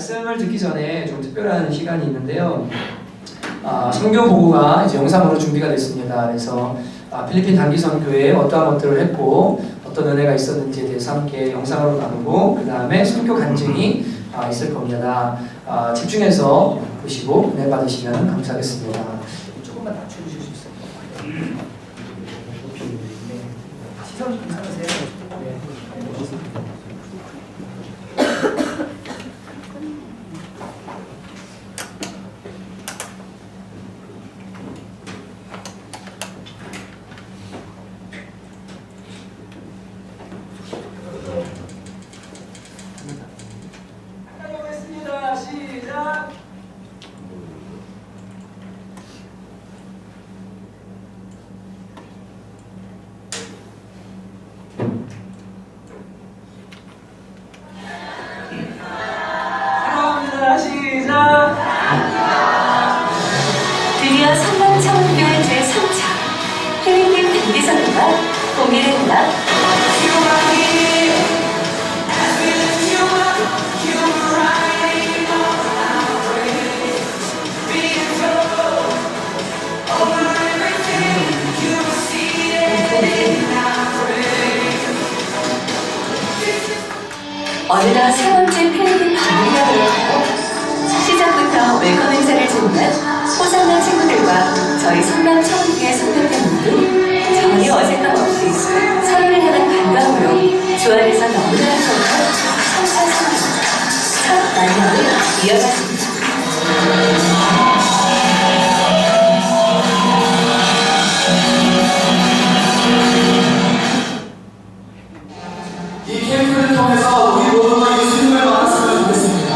말씀을 듣기 전에 좀 특별한 시간이 있는데요. 선교 보고가 이제 영상으로 준비가 됐습니다. 그래서 필리핀 단기선 교회에 어떠한 것들을 했고 어떤 은혜가 있었는지에 대해서 함께 영상으로 나누고 그 다음에 선교 간증이 있을 겁니다. 집중해서 보시고 은혜 받으시면 감사하겠습니다. 조금만 낮춰주실 수 있어요? 시선 괜찮으세요? 네. 시작! 들어갑니다. 시작! 드디어 성남차원교회 제3차 필리핀 단기선교가 공개됩니다. 어느덧 세 번째 필리핀 방문이라고 할까요? 시작부터 웰컴 행사를 준비한 호상난 친구들과 저희 성남차원교회 선교팀도 전혀 어색함 없이 서로를 향한 반가움으로 주 안에서 너무나 행복한 첫 만남을 이어갔습니다. 이 캠프를 통해서 우리 모두가 예수님을 만났으면 좋겠습니다.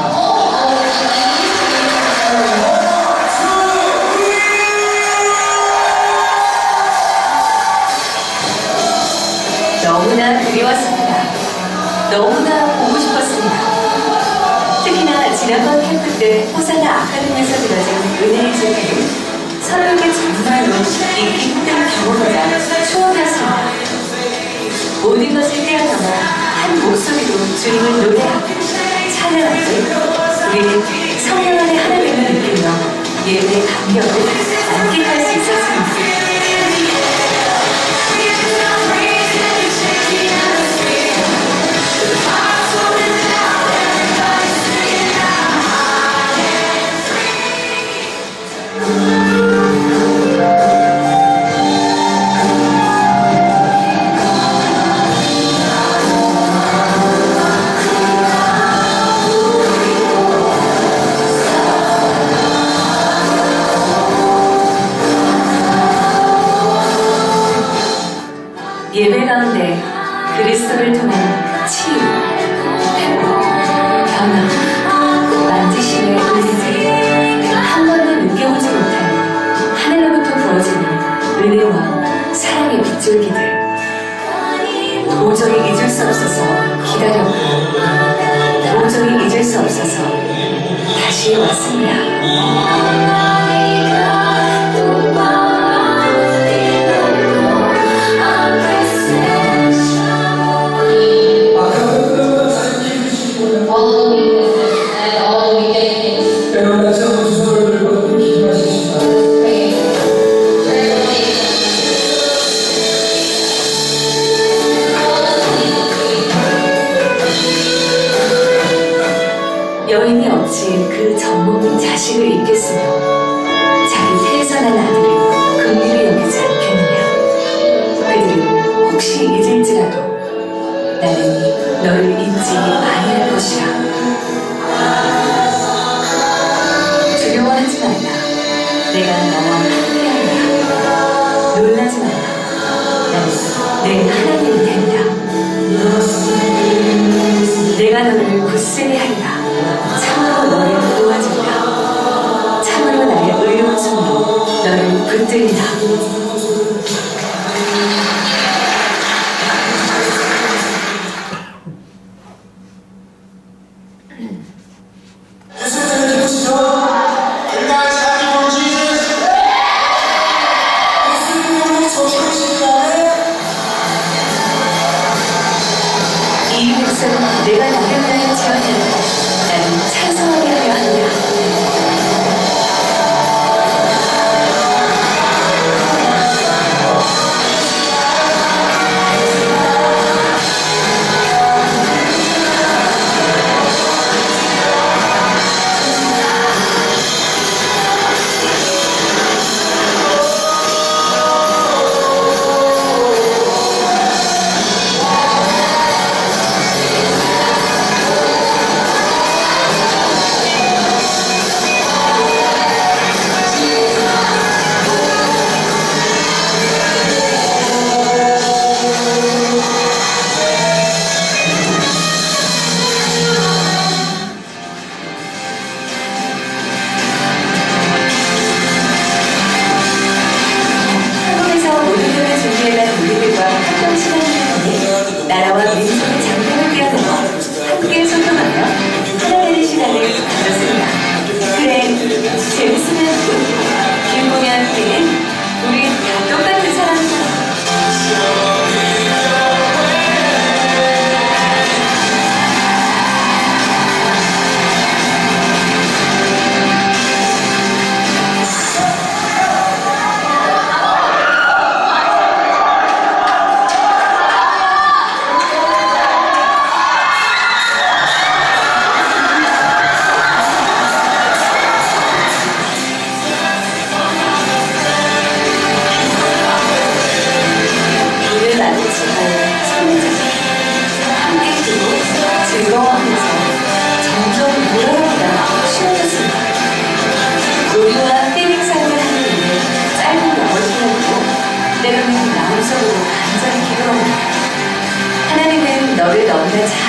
너무나 그리웠습니다. 너무나 보고 싶었습니다. 특히나 지난번 캠프 때 호사나 아카데미에서 들어진 은혜의 제기는 서로에게 정말로 잊기 힘든 경험이자 추억이었습니다. 모든 것을 뛰어넘어 한 목소리로 주님을 노래하고 찬양하고 우리는 성령 안에 하나님을 느끼며 예배의 감격을 만끽할 수 있었습니다. 예배 가운데 그리스도를 통한 치유, 회복, 변화, 만지심의 은혜를 한 번도 느껴보지 못한 하늘로부터 부어지는 은혜와 사랑의 빗줄기들 도저히 잊을 수 없어서 기다렸고 도저히 잊을 수 없어서 다시 왔습니다. 여인이 어찌 그 젖먹는 자식을 잊겠으며 자기 태어난 아들을 긍휼히 여기지 않겠느냐. 그들은 혹시 잊을지라도 나는 너를 잊지 아니할 것이라. 두려워하지 말라. 내가 너와 함께하리라. 놀라지 말라. 나는 내 하나님이 된다. 내가 너를 굳세게 하리라. 참으로 너를 도와준다. 참으로 나의 의로운 손으로 너를 붙들리라. 이 백성은 내가 나를 위하여 지었느니라. 나는 찬송하리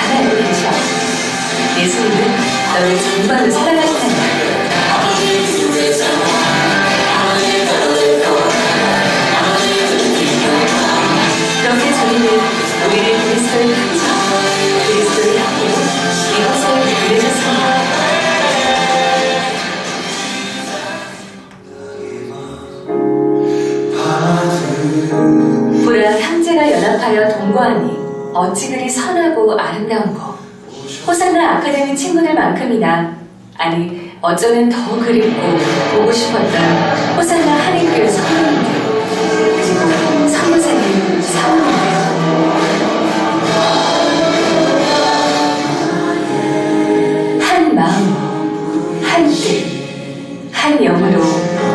하나님 계셔. 예수님은 너를 정말로 사랑하신단다. 그렇게 저희는 우리를 그리스도의 형제, 그리스도의 형제로 이것을 그려졌습니다. 보라, 형제가 연합하여 동거하니 어찌 그리 선하고 아름다운고. 호산나 아카데미 친구들만큼이나, 아니 어쩌면 더 그립고 보고 싶었던 호산나 한인교회 성도님들, 그리고 선교사님 사모님들. 한 마음, 한 뜻, 한 영으로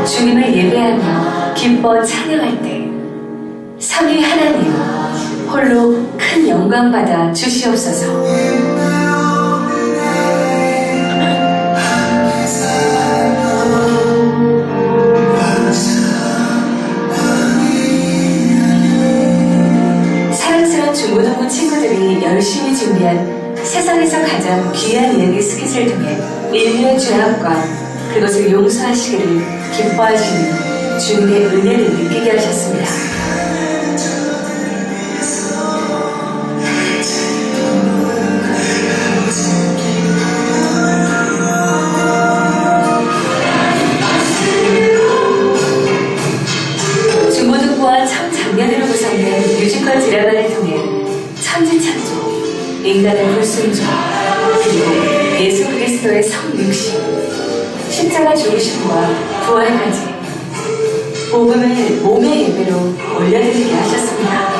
주님을 예배하며 기뻐 찬양할 때 삼위 하나님 홀로 큰 영광 받아 주시옵소서. 사랑스러운 중고등부 친구들이 열심히 준비한 세상에서 가장 귀한 이야기 스킷을 통해 인류의 죄악과 그것을 용서하시기를 기뻐하시는 주님의 은혜를 느끼게 하셨습니다. 중고등부와 청장년으로 구성된 뮤지컬 드라마를 통해 천지창조, 인간의 불순종, 그리고 예수 그리스도의 성육신, 십자가 죽으심과 부활까지 복음을 몸의 예배로 올려드리게 하셨습니다.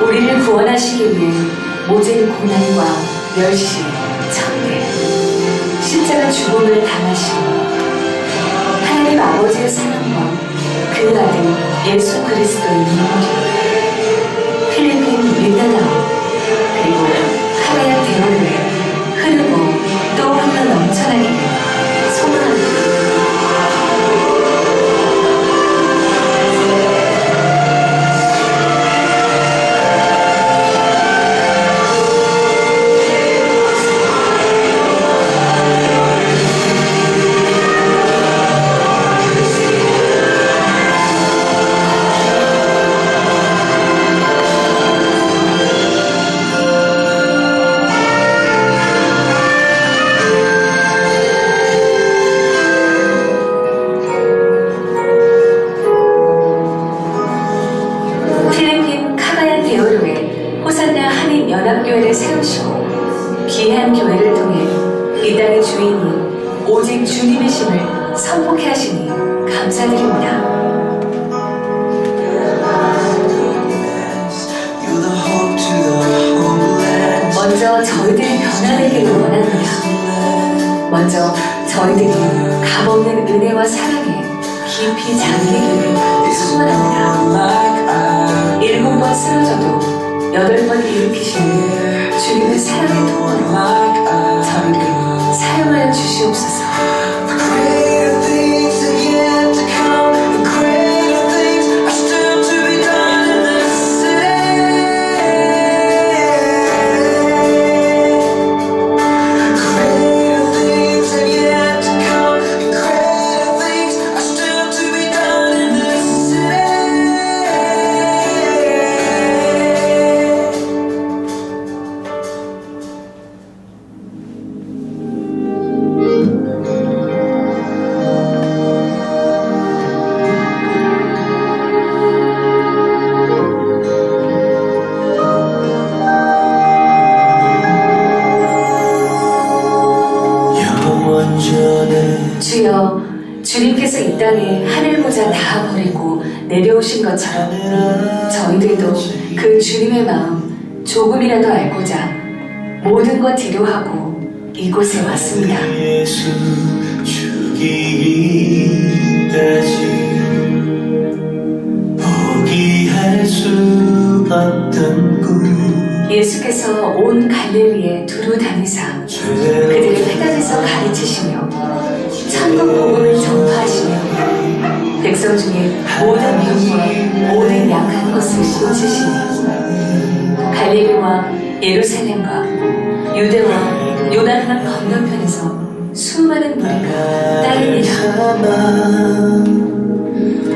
우리를 구원하시기 위해 모진 고난과 멸시, 천대, 십자가 죽음을 당하시고 하나님 아버지의 사랑과 그 아들 예수 그리스도의 능력, 필리핀 민다나오, 그리고 카라야 대원에 흐르고 또 흘러 넘쳐나기를 소망합니다. 연합교회를 세우시고 귀한 교회를 통해 이 땅의 주인이 오직 주님이심을 선포케 하시니 감사드립니다. 먼저 저희들이 변화되기를 원합니다. 먼저 저희들이 값없는 은혜와 사랑에 깊이 잠기기를 소원합니다. 7번 쓰러져도 8번 일으키시는 주님의 사랑의 통로로 저희를 사용하여 주시옵소서. 것처럼 저희들도 그 주님의 마음 조금이라도 알고자 모든 것 뒤로하고 이곳에 왔습니다. 예수 죽이기까지 포기할 수 없던 꿈 예수께서 온 갈릴리에 두루 다니사 그들을 페달에서 가르치시며 천국 복음을 전파하시며 백성 중에 모든 병과 모든 약한 것을 고치시니 갈릴리와 예루살렘과 유대와 요단강 건너편에서 수많은 무리가 따르니라.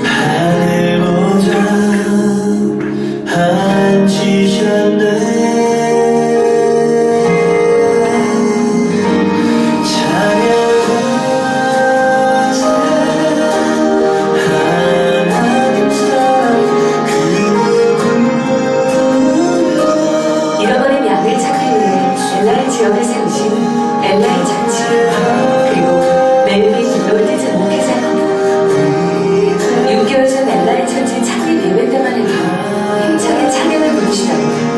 하늘 보자 앉으셨네 찬양하자 하나님 사랑 그 누구 잃어버린 양을 찾기 위해 엘라의 지역을 세우신 엘라의 잔치 그리고 멜빈 롤드즈 목회자 부부 6개월 전 엘라의 잔치 창립 예배 때만 해도 힘차게 찬양을 부르시던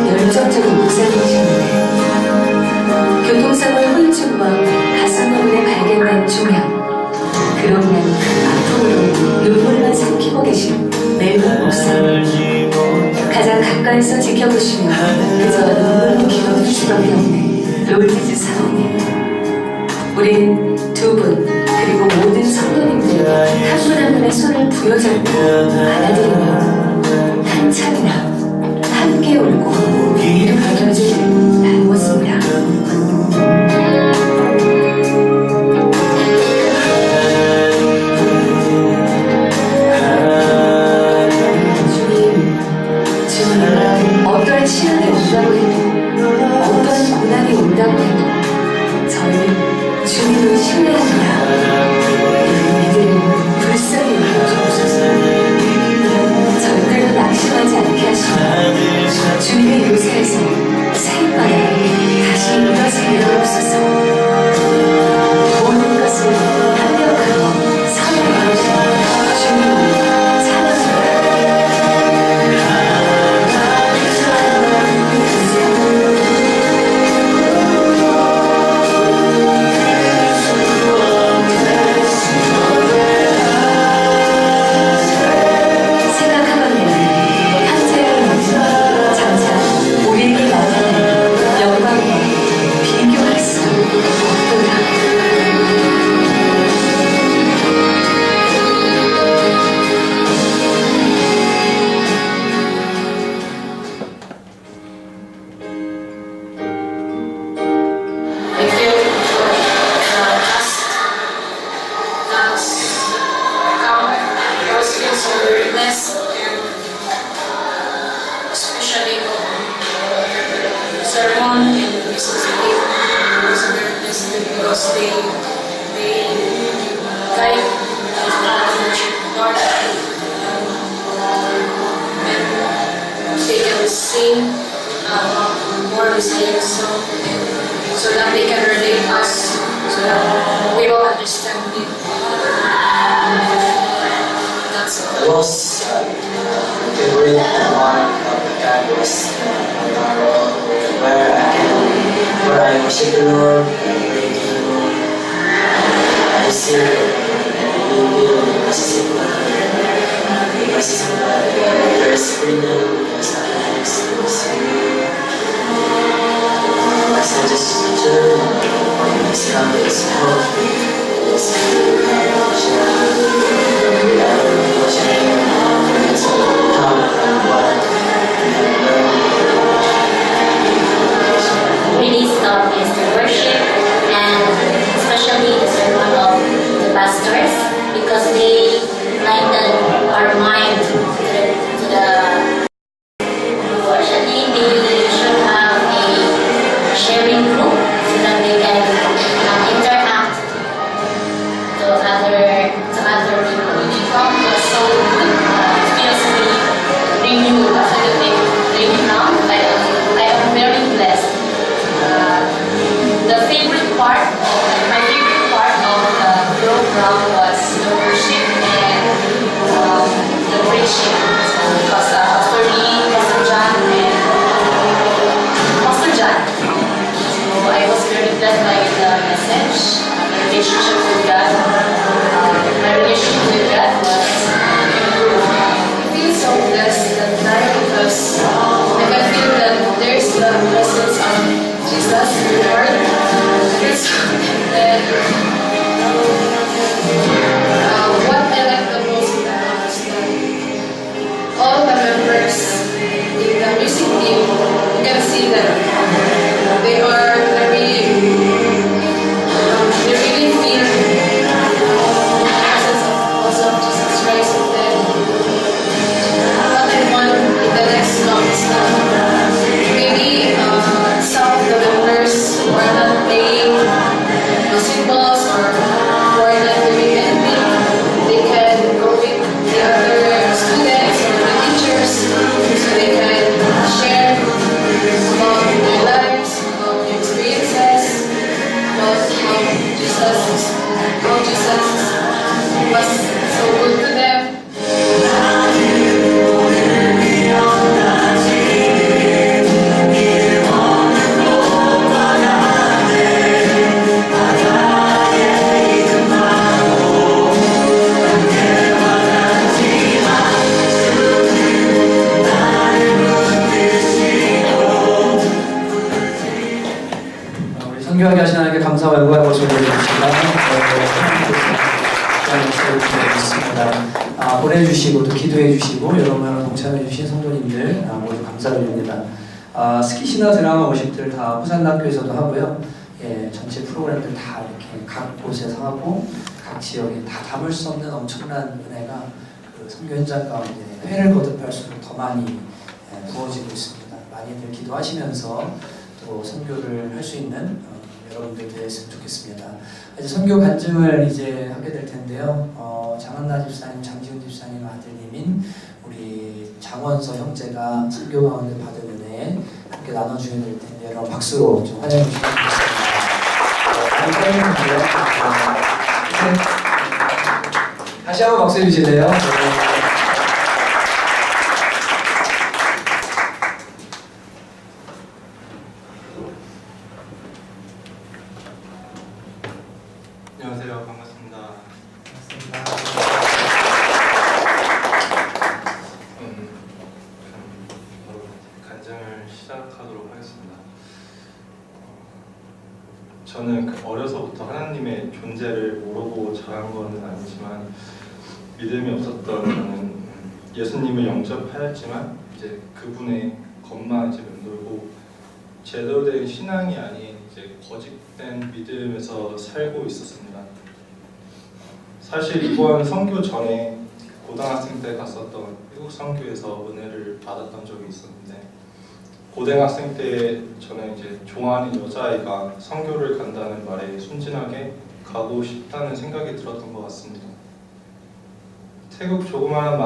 열정적인 목사님이셨는데 교통사고 후유증과 가슴 부분에 발견된 종양 그로 인한 아픔으로 눈물만 삼키고 계신 멜빈 목사님 가장 가까이서 지켜보시며 그저 눈물로 기도할 수밖에 없는 롤드즈 사모님 우리는 두 분 그리고 모든 성도님들 한 분 한 분의 손을 부여잡고 받아들이며 한참이나 함께 울고 위로 겨주를 나누었습니다. 주님, 어떠한 시련이 온다고 해도 어떠한 고난이 온다고 해도 저희는 주님을 신뢰합니다. 이들을 불쌍히 여겨주옵소서. 절대로 낙심하지 않게 하시고 주님의 요새에서 새해바람 다시 일어서게 하옵소서. 모든 것을 합력하고 사랑하시고 주님을 찬양합니다. 생각하건대 한자의 모습 장차 우리에게 나타날 영광과 비교할 수 없도다. Thank you for the past account. I was feeling so blessed, especially the sermon in Mississippi. I was very blessed because they guide us how to worship God, and they can sing more Messiah song, so that they can relate us, so that we all understand it. That's all. The most favorite part of the God was where I worship the Lord, I pray to the Lord, I sing and I feel the presence of God. The presence of God. There's freedom, there's happiness, there's as I just turn this cup is hope, this Really stuff is the worship and especially the sermon of the pastors because they lighten our mind to the actually they should have a sharing group so that they can interact members. And what I like the most about is that all the members in the music team, you can see that they are very, they really feel the presence of Jesus Christ in them. What I want in the next song is that maybe some of the members who are not playing cymbals or who are not doing anything, they can go with the other students or the teachers so they can share about their lives, about their experiences, about how Jesus was so good to them. 우리 선교하게 하신 하나님께 감사와 영광의 모습을 드리겠습니다. 있습니다. 보내주시고 또 기도해주시고 여러분과 동참해주신 성도님들 모두 감사드립니다. 스키 신화 드라마 워십들 다 호산학교에서도 하고요. 예, 전체 프로그램들 다 이렇게 각 곳에서 하고 각 지역에 다 담을 수 없는 엄청난 은혜가 그 선교 현장 가운데 회를 거듭할수록 더 많이 부어지고 있습니다. 많이들 기도하시면서 또 선교를 할 수 있는 여러분들 되었으면 좋겠습니다. 이제 선교 간증을 이제 하게 될 텐데요. 장한나 집사님, 장지훈 집사님 아들님인 우리 장원서 형제가 선교 가운데 받은 은혜 함께 나눠주게 될 텐데 여러분 박수로 좀 환영해 주시면 좋겠습니다. 다시 한번 박수 해주실래요? 안녕하세요. 반갑습니다. 바로 간증을 시작하도록 하겠습니다. 저는 어려서부터 하나님의 존재를 모르고 자란 것은 아니지만 믿음이 없었던 저는 예수님을 영접하였지만 이제 그분의 것만 이제 맴돌고 제대로 된 신앙이 아닌 이제 거짓된 믿음에서 살고 있었습니다. 사실 이번 선교 전에 고등학생 때 갔었던 미국 선교에서 은혜를 받았던 적이 있었는데 고등학생 때 저는 이제 좋아하는 여자아이가 선교를 간다는 말에 순진하게 가고 싶다는 생각이 들었던 것 같습니다. 태국 조그마한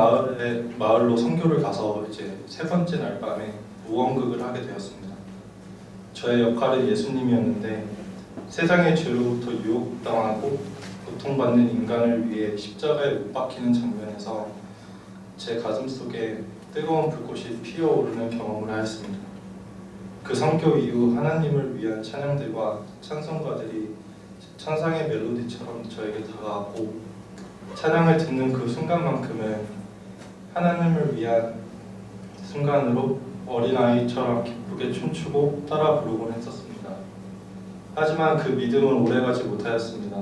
마을로 선교를 가서 이제 세 번째 날 밤에 무언극을 하게 되었습니다. 저의 역할은 예수님이었는데 세상의 죄로부터 유혹당하고 고통받는 인간을 위해 십자가에 못 박히는 장면에서 제 가슴 속에 뜨거운 불꽃이 피어오르는 경험을 하였습니다. 그 선교 이후 하나님을 위한 찬양들과 찬송가들이 천상의 멜로디처럼 저에게 다가왔고 찬양을 듣는 그 순간만큼은 하나님을 위한 순간으로 어린아이처럼 기쁘게 춤추고 따라 부르곤 했었습니다. 하지만 그 믿음은 오래가지 못하였습니다.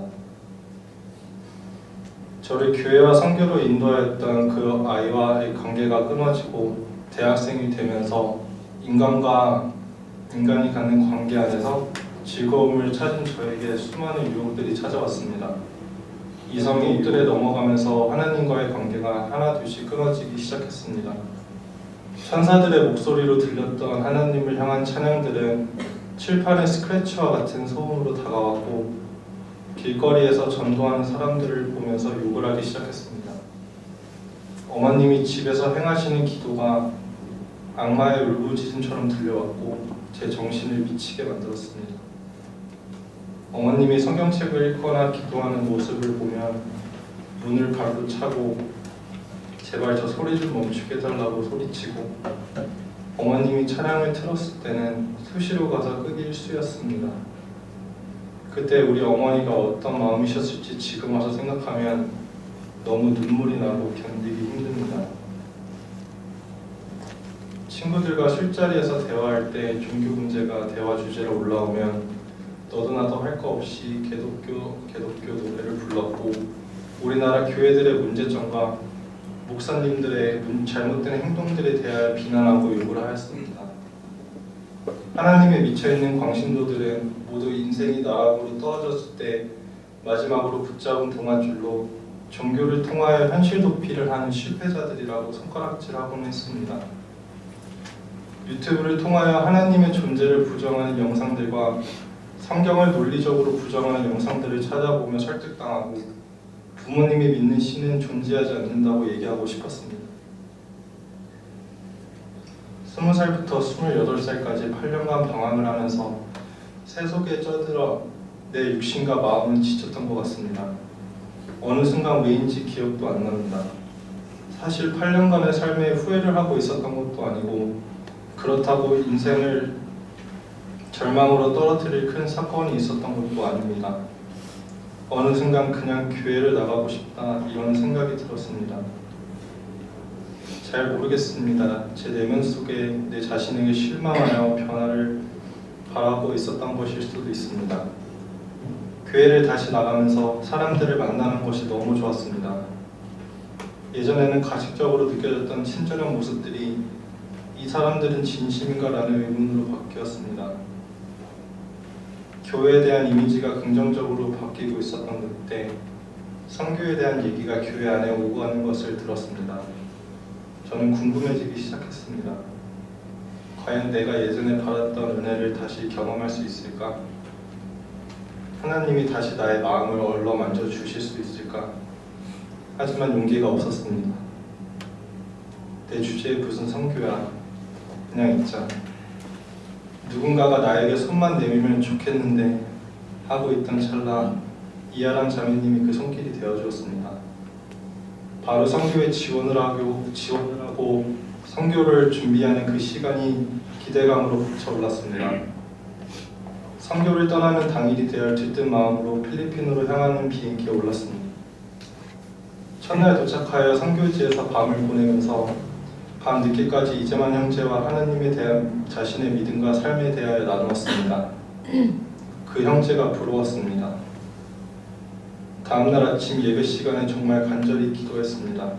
저를 교회와 선교로 인도하였던 그 아이와의 관계가 끊어지고 대학생이 되면서 인간이 갖는 관계 안에서 즐거움을 찾은 저에게 수많은 유혹들이 찾아왔습니다. 이성의 입들에 넘어가면서 하나님과의 관계가 하나둘씩 끊어지기 시작했습니다. 천사들의 목소리로 들렸던 하나님을 향한 찬양들은 칠판의 스크래치와 같은 소음으로 다가왔고 길거리에서 전도하는 사람들을 보면서 욕을 하기 시작했습니다. 어머님이 집에서 행하시는 기도가 악마의 울부짖음처럼 들려왔고 제 정신을 미치게 만들었습니다. 어머님이 성경책을 읽거나 기도하는 모습을 보면 눈을 발로 차고 제발 저 소리 좀 멈추게 해달라고 소리치고 어머님이 찬양을 틀었을 때는 수시로 가서 끄기 일쑤였습니다. 그때 우리 어머니가 어떤 마음이셨을지 지금 와서 생각하면 너무 눈물이 나고 견디기 힘듭니다. 친구들과 술자리에서 대화할 때 종교 문제가 대화 주제로 올라오면 너도 나도 할 거 없이 개독교 노래를 불렀고 우리나라 교회들의 문제점과 목사님들의 잘못된 행동들에 대하여 비난하고 욕을 하였습니다. 하나님에 미쳐있는 광신도들은 모두 인생이 나락으로 떨어졌을 때 마지막으로 붙잡은 동아줄로 종교를 통하여 현실 도피를 하는 실패자들이라고 손가락질하곤 했습니다. 유튜브를 통하여 하나님의 존재를 부정하는 영상들과 성경을 논리적으로 부정하는 영상들을 찾아보며 설득당하고 부모님이 믿는 신은 존재하지 않는다고 얘기하고 싶었습니다. 20살부터 28살까지 8년간 방황을 하면서 새 속에 쩌들어 내 육신과 마음은 지쳤던 것 같습니다. 어느 순간 왜인지 기억도 안 납니다. 사실 8년간의 삶에 후회를 하고 있었던 것도 아니고 그렇다고 인생을 절망으로 떨어뜨릴 큰 사건이 있었던 것도 아닙니다. 어느 순간 그냥 교회를 나가고 싶다 이런 생각이 들었습니다. 잘 모르겠습니다. 제 내면 속에 내 자신에게 실망하여 변화를 바라고 있었던 것일 수도 있습니다. 교회를 다시 나가면서 사람들을 만나는 것이 너무 좋았습니다. 예전에는 가식적으로 느껴졌던 친절한 모습들이 이 사람들은 진심인가라는 의문으로 바뀌었습니다. 교회에 대한 이미지가 긍정적으로 바뀌고 있었던 그때 선교에 대한 얘기가 교회 안에 오고 가는 것을 들었습니다. 저는 궁금해지기 시작했습니다. 과연 내가 예전에 받았던 은혜를 다시 경험할 수 있을까? 하나님이 다시 나의 마음을 얼러만져 주실 수 있을까? 하지만 용기가 없었습니다. 내 주제에 무슨 선교야? 그냥 있자. 누군가가 나에게 손만 내밀면 좋겠는데 하고 있던 찰나 이하람 자매님이 그 손길이 되어주었습니다. 바로 선교에 지원을 하고 선교를 준비하는 그 시간이 기대감으로 차올랐습니다. 선교를 떠나는 당일이 되어 들뜬 마음으로 필리핀으로 향하는 비행기에 올랐습니다. 첫날 도착하여 선교지에서 밤을 보내면서 밤 늦게까지 이재만 형제와 하나님에 대한 자신의 믿음과 삶에 대하여 나누었습니다. 그 형제가 부러웠습니다. 다음날 아침 예배 시간에 정말 간절히 기도했습니다.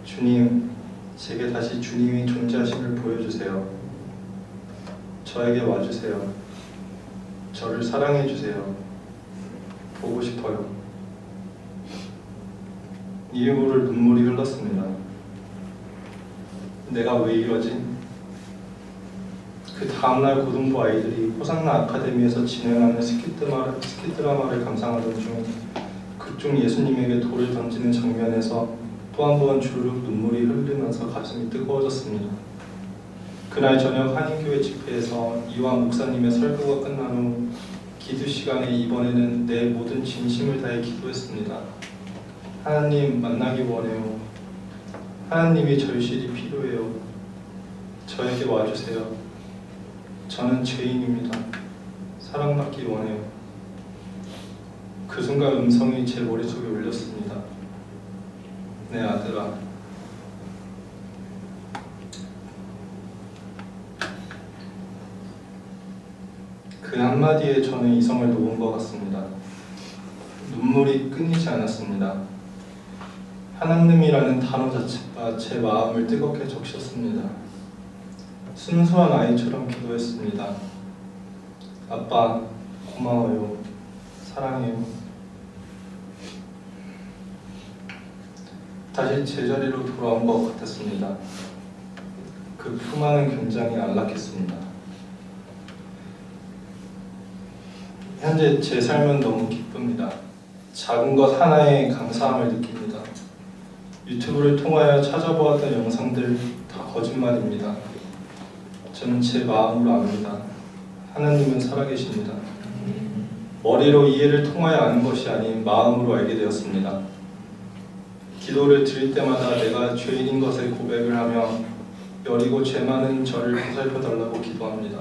주님, 제게 다시 주님이 존재하심을 보여주세요. 저에게 와주세요. 저를 사랑해주세요. 보고 싶어요. 이후로 눈물이 흘렀습니다. 내가 왜 이러지? 그 다음날 고등부 아이들이 호산나 아카데미에서 진행하는 스키드라마를 감상하던 중 극중 예수님에게 돌을 던지는 장면에서 또 한 번 주르륵 눈물이 흐르면서 가슴이 뜨거워졌습니다. 그날 저녁 한인교회 집회에서 이화 목사님의 설교가 끝난 후 기도 시간에 이번에는 내 모든 진심을 다해 기도했습니다. 하나님 만나기 원해요. 하나님이 절실히 필요해요. 저에게 와주세요. 저는 죄인입니다. 사랑받기 원해요. 그 순간 음성이 제 머릿속에 울렸습니다. 내 아들아, 그 한마디에 저는 이성을 놓은 것 같습니다. 눈물이 끊이지 않았습니다. 하나님이라는 단어 자체가 제 마음을 뜨겁게 적셨습니다. 순수한 아이처럼 기도했습니다. 아빠, 고마워요. 사랑해요. 다시 제자리로 돌아온 것 같았습니다. 그 품 안은 굉장히 안락했습니다. 현재 제 삶은 너무 기쁩니다. 작은 것 하나에 감사함을 느낍니다. 유튜브를 통하여 찾아보았던 영상들 다 거짓말입니다. 저는 제 마음으로 압니다. 하나님은 살아계십니다. 머리로 이해를 통하여 아는 것이 아닌 마음으로 알게 되었습니다. 기도를 드릴 때마다 내가 죄인인 것을 고백을 하며 여리고 죄 많은 저를 보살펴달라고 기도합니다.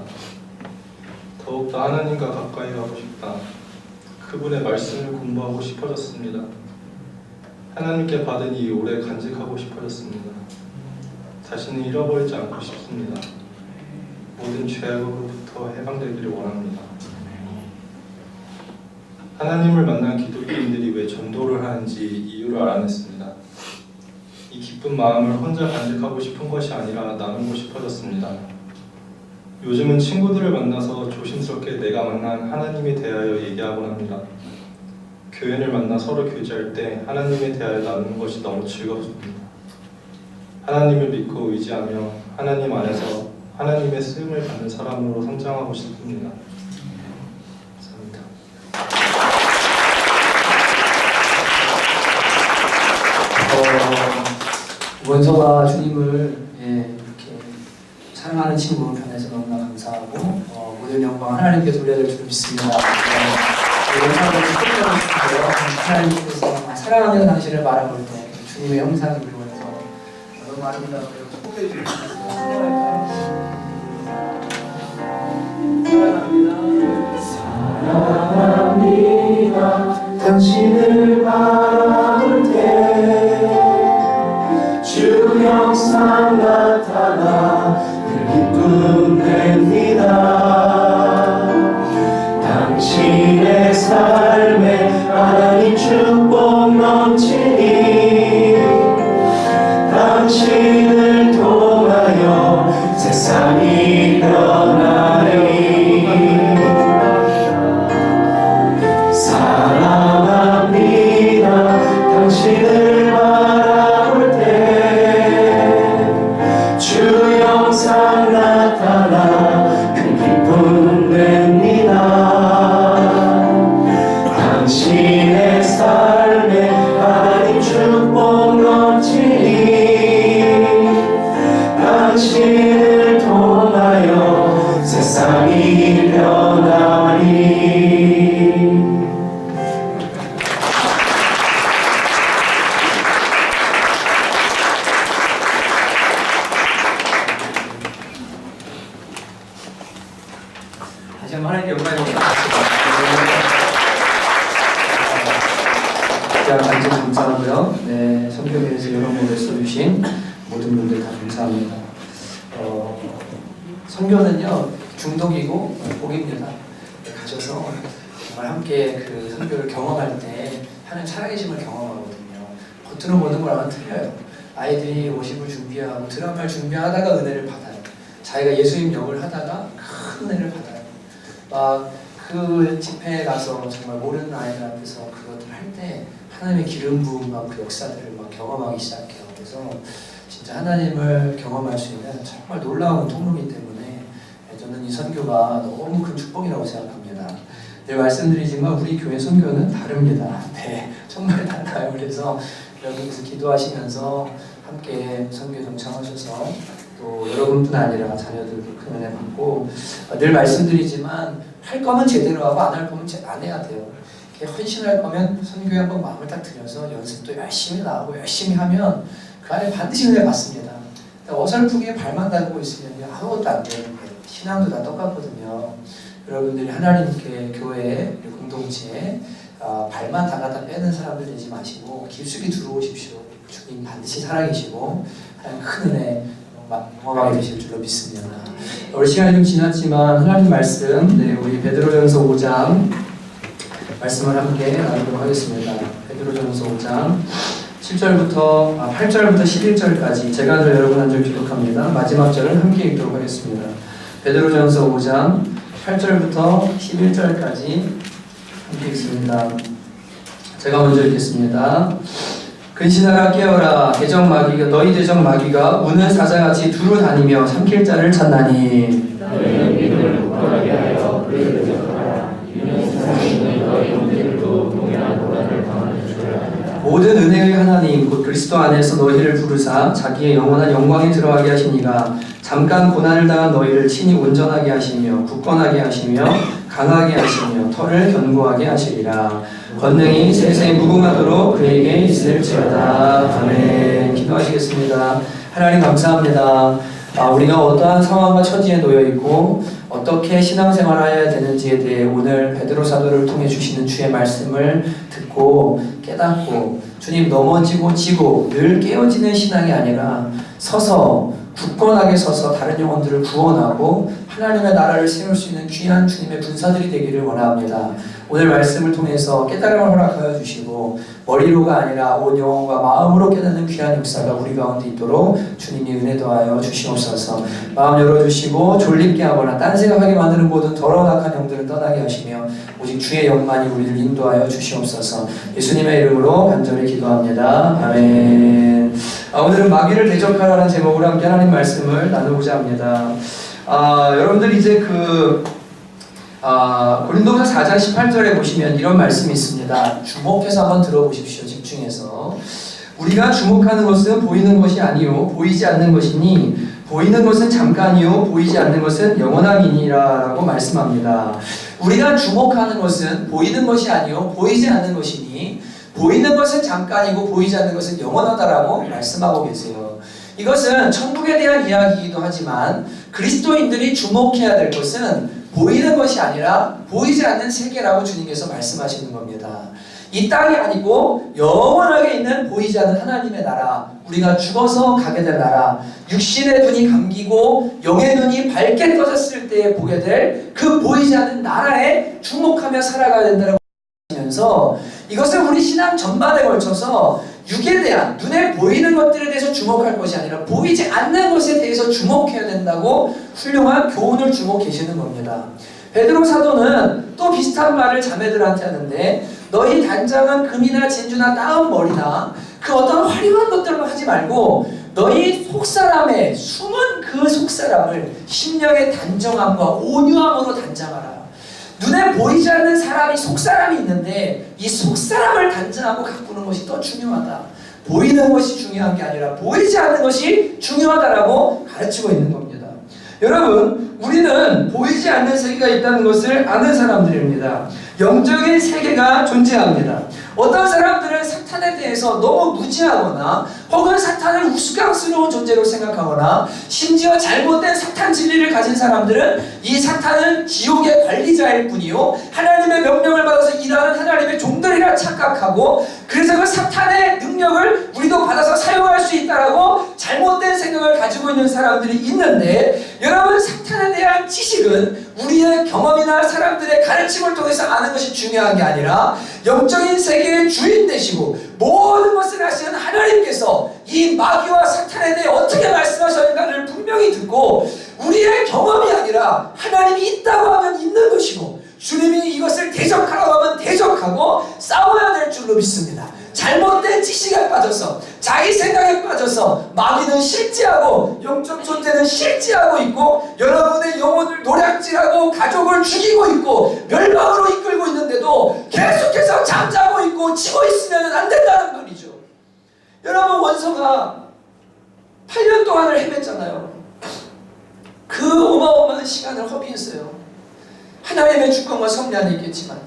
더욱더 하나님과 가까이 가고 싶다. 그분의 말씀을 공부하고 싶어졌습니다. 하나님께 받은 이 오래 간직하고 싶어졌습니다. 자신을 잃어버리지 않고 싶습니다. 모든 죄악으로부터 해방되기를 원합니다. 하나님을 만난 기독교인들이 왜 전도를 하는지 이유를 알아냈습니다. 이 기쁜 마음을 혼자 간직하고 싶은 것이 아니라 나누고 싶어졌습니다. 요즘은 친구들을 만나서 조심스럽게 내가 만난 하나님에 대하여 얘기하곤 합니다. 교인을 만나 서로 교제할 때 하나님에 대하여 나누는 것이 너무 즐겁습니다. 하나님을 믿고 의지하며 하나님 안에서 하나님의 쓰임을 받는 사람으로 성장하고 싶습니다. 감사합니다. 원서가 주님을 이렇게 사랑하는 친구 변해서 너무나 감사하고 모든 영광 하나님께 돌려야 될 줄 믿습니다. 원서를 소개하고 싶은데요. 하나님께서 사랑하는 당신을 바라볼 때 주님의 형상이 그리워서 너무 아름다워요. 소개해 주시면 사랑합니다. 당신을 바라볼 때 주 영상 나타나 그 기쁨 됩니다. 당신의 삶에 하나님 축복 넘치니 당신을 통하여 세상이 변하리. 사랑합니다. 당신을 바라볼 때 주 영상 나타나 큰 기쁨 됩니다. 당신의 삶에 하나님 축복 넘치니 당신을 통하여 세상이 변하리. 다시 한번 하나님께 영광을 드립니다. 완전 감사하고요. 네, 성경에서 이런 것을 써주신 모든 분들 다 감사합니다. 선교는요 중독이고 복입니다. 가셔서 정말 함께 그 선교를 경험할 때 하나님 살아계심을 경험하거든요. 겉으로 보는 거랑은 틀려요. 아이들이 오십을 준비하고 드라마를 준비하다가 은혜를 받아요. 자기가 예수님 역을 하다가 큰 은혜를 받아요. 막 그 집회에 가서 정말 모르는 아이들 앞에서 그것들 할 때 하나님의 기름 부음과 그 역사들을 막 경험하기 시작해요. 그래서 진짜 하나님을 경험할 수 있는 정말 놀라운 통로이기 때문에 저는 이 선교가 너무 큰 축복이라고 생각합니다. 늘 말씀드리지만 우리 교회 선교는 다릅니다. 네, 정말 달라요. 그래서 여러분께서 기도하시면서 함께 선교에 동참하셔서 또 여러분뿐 아니라 자녀들도 큰 은혜 받고 늘 말씀드리지만 할 거면 제대로 하고 안 할 거면 안 해야 돼요. 이렇게 헌신할 거면 선교에 한번 마음을 딱 들여서 연습도 열심히 나가고 열심히 하면 그 안에 반드시 은혜 받습니다. 어설프게 발만 달고 있으면 아무것도 안 되는 거예요. 신앙도 다 똑같거든요. 여러분들이 하나님께 교회 공동체에 발만 다가다 빼는 사람들 되지 마시고 깊숙이 들어오십시오. 주님 반드시 살아계시고 하나님 큰 은혜 경험하게 되실 줄로 믿습니다. 오늘 시간이 좀 지났지만 하나님 말씀 우리 베드로전서 5장 말씀을 함께 나누도록 하겠습니다. 베드로전서 5장 8절부터 11절까지 제가 여러분 한 절 기록합니다. 마지막 절을 함께 읽도록 하겠습니다. 베드로전서 5장 8절부터 11절까지 함께 읽습니다. 제가 먼저 읽겠습니다. 근신하라 깨어라 대적 마귀가 너희 대적 마귀가 우는 사자같이 두루 다니며 삼킬 자를 찾나니 너희는 믿음을 굳건하게 하여 그를 대적하라. 이는 세상에 너희 형제들도 동일한 고난을 당하는 줄 압니다. 모든 은혜의 하나님 곧 그리스도 안에서 너희를 부르사 자기의 영원한 영광에 들어가게 하시니가 잠깐 고난을 당한 너희를 친히 온전하게 하시며 굳건하게 하시며 강하게 하시며 털을 견고하게 하시리라. 권능이 세세 무궁하도록 그에게 있을지어다. 아멘. 기도하시겠습니다. 하나님 감사합니다. 우리가 어떠한 상황과 처지에 놓여있고 어떻게 신앙생활을 해야 되는지에 대해 오늘 베드로 사도를 통해 주시는 주의 말씀을 듣고 깨닫고 주님 넘어지고 지고 늘 깨어지는 신앙이 아니라 서서 굳건하게 서서 다른 영혼들을 구원하고 하나님의 나라를 세울 수 있는 귀한 주님의 군사들이 되기를 원합니다. 오늘 말씀을 통해서 깨달음을 허락하여 주시고 머리로가 아니라 온 영혼과 마음으로 깨닫는 귀한 역사가 우리 가운데 있도록 주님이 은혜 더하여 주시옵소서. 마음 열어주시고 졸립게 하거나 딴 생각하게 만드는 모든 더러운 악한 영들을 떠나게 하시며 오직 주의 영만이 우리를 인도하여 주시옵소서. 예수님의 이름으로 간절히 기도합니다. 아멘. 오늘은 마귀를 대적하라는 제목으로 함께 하나님 말씀을 나누고자 합니다. 여러분들 이제 고린도서 4장 18절에 보시면 이런 말씀이 있습니다. 주목해서 한번 들어보십시오. 집중해서. 우리가 주목하는 것은 보이는 것이 아니요 보이지 않는 것이니 보이는 것은 잠깐이요 보이지 않는 것은 영원함이니라 라고 말씀합니다. 우리가 주목하는 것은 보이는 것이 아니요 보이지 않는 것이니 보이는 것은 잠깐이고 보이지 않는 것은 영원하다라고 말씀하고 계세요. 이것은 천국에 대한 이야기이기도 하지만 그리스도인들이 주목해야 될 것은 보이는 것이 아니라 보이지 않는 세계라고 주님께서 말씀하시는 겁니다. 이 땅이 아니고 영원하게 있는 보이지 않는 하나님의 나라, 우리가 죽어서 가게 될 나라, 육신의 눈이 감기고 영의 눈이 밝게 떠졌을 때 보게 될 그 보이지 않는 나라에 주목하며 살아가야 된다고 하면서 이것은 우리 신앙 전반에 걸쳐서 육에 대한 눈에 보이는 것들에 대해서 주목할 것이 아니라 보이지 않는 것에 대해서 주목해야 된다고 훌륭한 교훈을 주고 계시는 겁니다. 베드로 사도는 또 비슷한 말을 자매들한테 하는데 너희 단장은 금이나 진주나 따은 머리나 그 어떤 화려한 것들로 하지 말고 너희 속사람의 숨은 그 속사람을 심령의 단정함과 온유함으로 단장하라. 눈에 보이지 않는 사람이 속사람이 있는데 이 속사람을 단장하고 가꾸는 것이 더 중요하다. 보이는 것이 중요한 게 아니라 보이지 않는 것이 중요하다라고 가르치고 있는 겁니다. 여러분, 우리는 보이지 않는 세계가 있다는 것을 아는 사람들입니다. 영적인 세계가 존재합니다. 어떤 사람들은 사탄에 대해서 너무 무지하거나 혹은 사탄을 우스꽝스러운 존재로 생각하거나 심지어 잘못된 사탄 진리를 가진 사람들은 이 사탄은 지옥의 관리자일 뿐이요 하나님의 명령을 받아서 일하는 하나님의 종들이라 착각하고 그래서 그 사탄의 능력을 우리도 받아서 사용할 수 있다라고 잘못된 생각을 가지고 있는 사람들이 있는데 여러분 사탄에 대한 지식은 우리의 경험이나 사람들의 가르침을 통해서 아는 것이 중요한 게 아니라 영적인 세계의 주인 되시고 모든 것을 하시는 하나님께서 이 마귀와 사탄에 대해 어떻게 말씀하셨는가를 분명히 듣고 우리의 경험이 아니라 하나님이 있다고 하면 있는 것이고 주님이 이것을 대적하라고 하면 대적하고 싸워야 될 줄로 믿습니다. 잘못된 지식에 빠져서 자기 생각에 빠져서 마귀는 실제하고 영적 존재는 실제하고 있고 여러분의 영혼을 노략질하고 가족을 죽이고 있고 멸망으로 이끌고 있는데도 계속해서 잠자고 있고 치고 있으면 안 된다는 말이죠. 여러분 원서가 8년 동안을 헤맸잖아요. 그 어마어마한 시간을 허비했어요. 하나님의 주권과 섭리 안에 있겠지만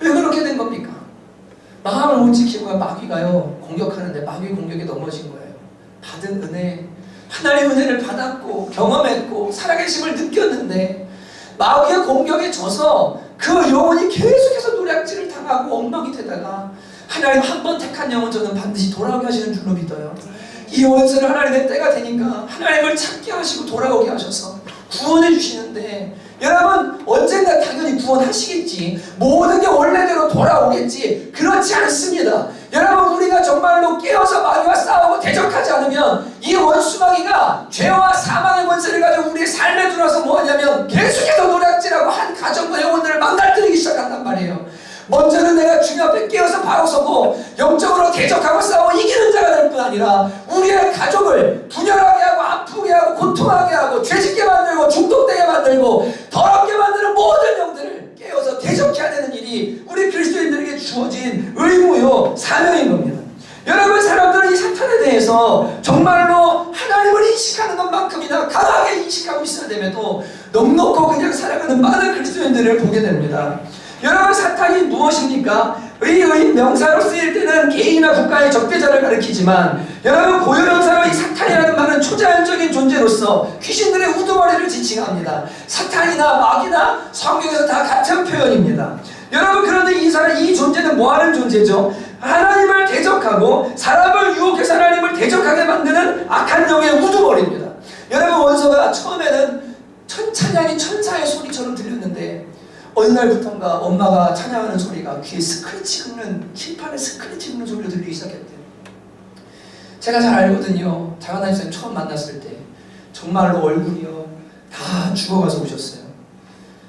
왜 그렇게 된 겁니까? 마음을 못 지키고 마귀가요 공격하는데 마귀 공격에 넘어진 거예요. 받은 은혜, 하나님의 은혜를 받았고 경험했고 살아계심을 느꼈는데 마귀의 공격에 져서 그 영혼이 계속해서 노략질을 당하고 엉망이 되다가 하나님 한 번 택한 영혼 저는 반드시 돌아오게 하시는 줄로 믿어요. 이 원수를 하나님의 때가 되니까 하나님을 찾게 하시고 돌아오게 하셔서 구원해 주시는데 여러분 언젠가 당연히 구원하시겠지. 모든 게 원래대로 돌아오겠지. 그렇지 않습니다. 여러분 우리가 정말로 깨어서 마귀와 싸우고 대적하지 않으면 이 원수마귀가 죄와 사망의 권세를 가지고 우리의 삶에 들어와서 뭐하냐면 계속해서 노략질하고 한 가정과 영혼들을 망가뜨리기 시작한단 말이에요. 먼저는 내가 주님 앞에 깨어서 바로 서고 영적으로 대적하고 싸워 이기는 자가 될 뿐 아니라 우리의 가족을 분열하게 하고 아프게 하고 고통하게 하고 죄짓게 만들고 중독되게 만들고 더럽게 만드는 모든 영들을 깨어서 대적해야 되는 일이 우리 그리스도인들에게 주어진 의무요 사명인 겁니다. 여러분 사람들은 이 사탄에 대해서 정말로 하나님을 인식하는 것만큼이나 강하게 인식하고 있어야 됨에도 넉넉고 그냥 살아가는 많은 그리스도인들을 보게 됩니다. 여러분 사탄이 무엇입니까? 의의 명사로 쓰일 때는 개인이나 국가의 적대자를 가리키지만 여러분 고유명사로 이 사탄이라는 말은 초자연적인 존재로서 귀신들의 우두머리를 지칭합니다. 사탄이나 마귀나 성경에서 다 같은 표현입니다. 여러분 그런데 이 존재는 뭐하는 존재죠? 하나님을 대적하고 사람을 유혹해서 하나님을 대적하게 만드는 악한 영의 우두머리입니다. 여러분 원서가 처음에는 찬양이 천사의 소리처럼 들렸는데 어느 날부터인가 엄마가 찬양하는 소리가 귀에 스크래치 긁는 칠판에 스크래치 긁는 소리가 들리기 시작했대요. 제가 잘 알거든요. 장하나 집사님 처음 만났을 때 정말로 얼굴이요 다 죽어가서 오셨어요.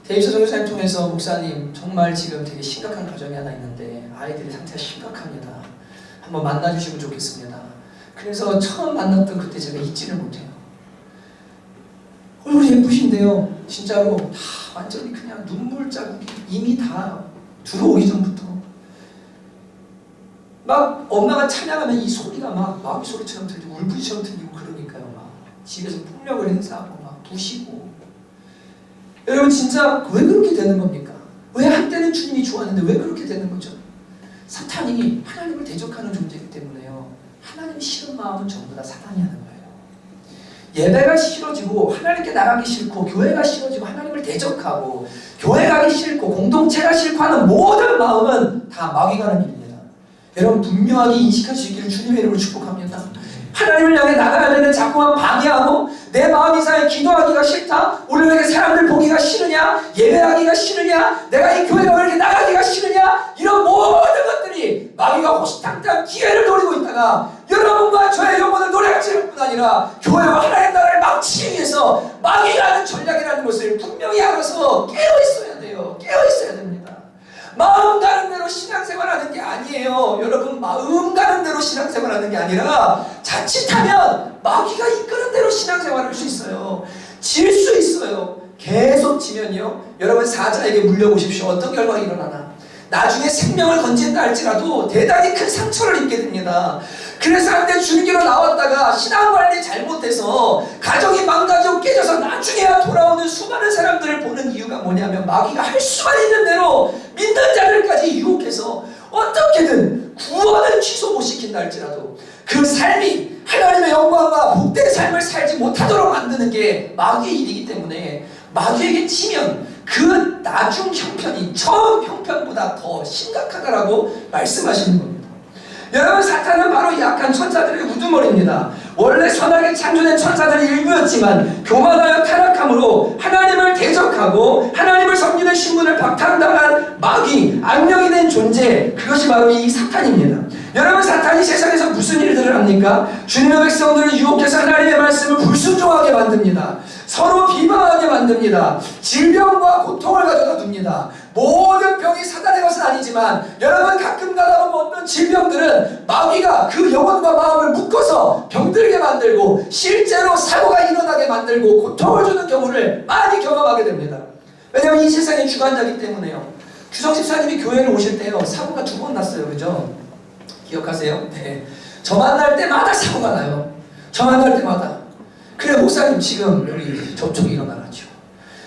대입사 선교사님 통해서 목사님 정말 지금 되게 심각한 가정이 하나 있는데 아이들의 상태가 심각합니다. 한번 만나주시면 좋겠습니다. 그래서 처음 만났던 그때 제가 잊지를 못해요. 얼굴이 예쁘신데요. 진짜로 다 완전히 그냥 눈물 자국이 이미 다 들어오기 전부터 막 엄마가 찬양하면 이 소리가 막 마귀 소리처럼 들리고 울부짖처럼 들리고 그러니까요. 막 집에서 폭력을 행사하고 막 부시고. 여러분 진짜 왜 그렇게 되는 겁니까? 왜 한때는 주님이 좋았는데 왜 그렇게 되는 거죠? 사탄이 하나님을 대적하는 존재이기 때문에요. 하나님이 싫은 마음은 전부 다 사탄이 하는 거예요. 예배가 싫어지고 하나님께 나가기 싫고 교회가 싫어지고 하나님을 대적하고 교회 가기 싫고 공동체가 싫고 하는 모든 마음은 다 마귀가 하는 일입니다. 여러분 분명하게 인식할 수 있기를 주님의 이름으로 축복합니다. 하나님을 향해 나가야 되는 자꾸만 방해하고 내 마음 이상에 기도하기가 싫다. 오늘 왜 이렇게 사람들 보기가 싫으냐? 예배하기가 싫으냐? 내가 이 교회가 왜 이렇게 나가기가 싫으냐? 이런 모든 것들이 마귀가 호시탐탐 기회를 노리고 있다가 여러분과 저의 영혼을 노래하시는 뿐 아니라 교회와 하나님의 나라를 망치기 위해서 마귀가 하는 전략이라는 것을 분명히 알아서 깨어있어야 돼요. 깨어있어야 됩니다. 마음 가는 대로 신앙생활하는 게 아니에요. 여러분 마음 가는 대로 신앙생활하는 게 아니라 자칫하면 마귀가 이끄는 대로 신앙생활할 수 있어요. 질 수 있어요. 계속 지면요. 여러분 사자에게 물려보십시오. 어떤 결과가 일어나나. 나중에 생명을 건진다 할지라도 대단히 큰 상처를 입게 됩니다. 그래서 한때 주님께로 나왔다가 신앙관리 잘못해서 가정이 망가지고 깨져서 나중에야 돌아오는 수많은 사람들을 보는 이유가 뭐냐면 마귀가 할 수만 있는 대로 믿는 자들까지 유혹해서 어떻게든 구원을 취소 못 시킨다 할지라도 그 삶이 하나님의 영광과 복된 삶을 살지 못하도록 만드는 게 마귀의 일이기 때문에 마귀에게 치면 그 나중 형편이 처음 형편보다 더 심각하다라고 말씀하시는 겁니다. 여러분 사탄은 바로 약한 천사들의 우두머리입니다. 원래 선하게 창조된 천사들의 일부였지만 교만하여 타락함으로 하나님을 대적하고 하나님을 섬기는 신분을 박탈당한 마귀, 악령이 된 존재, 그것이 바로 이 사탄입니다. 여러분 사탄이 세상에서 무슨 일들을 합니까? 주님의 백성들을 유혹해서 하나님의 말씀을 불순종하게 만듭니다. 서로 비방하게 만듭니다. 질병과 고통을 가져다 둡니다. 모든 병이 사단의 것은 아니지만 여러분 가끔 가다 보면 어떤 질병들은 마귀가 그 영혼과 마음을 묶어서 병들게 만들고 실제로 사고가 일어나게 만들고 고통을 주는 경우를 많이 경험하게 됩니다. 왜냐하면 이 세상의 주관자이기 때문에요. 규성 집사님이 교회를 오실 때요 사고가 2번 났어요. 그죠? 기억하세요? 네. 저 만날 때마다 사고가 나요. 저 만날 때마다. 그래 목사님 지금 여기 저쪽에 일어나가지고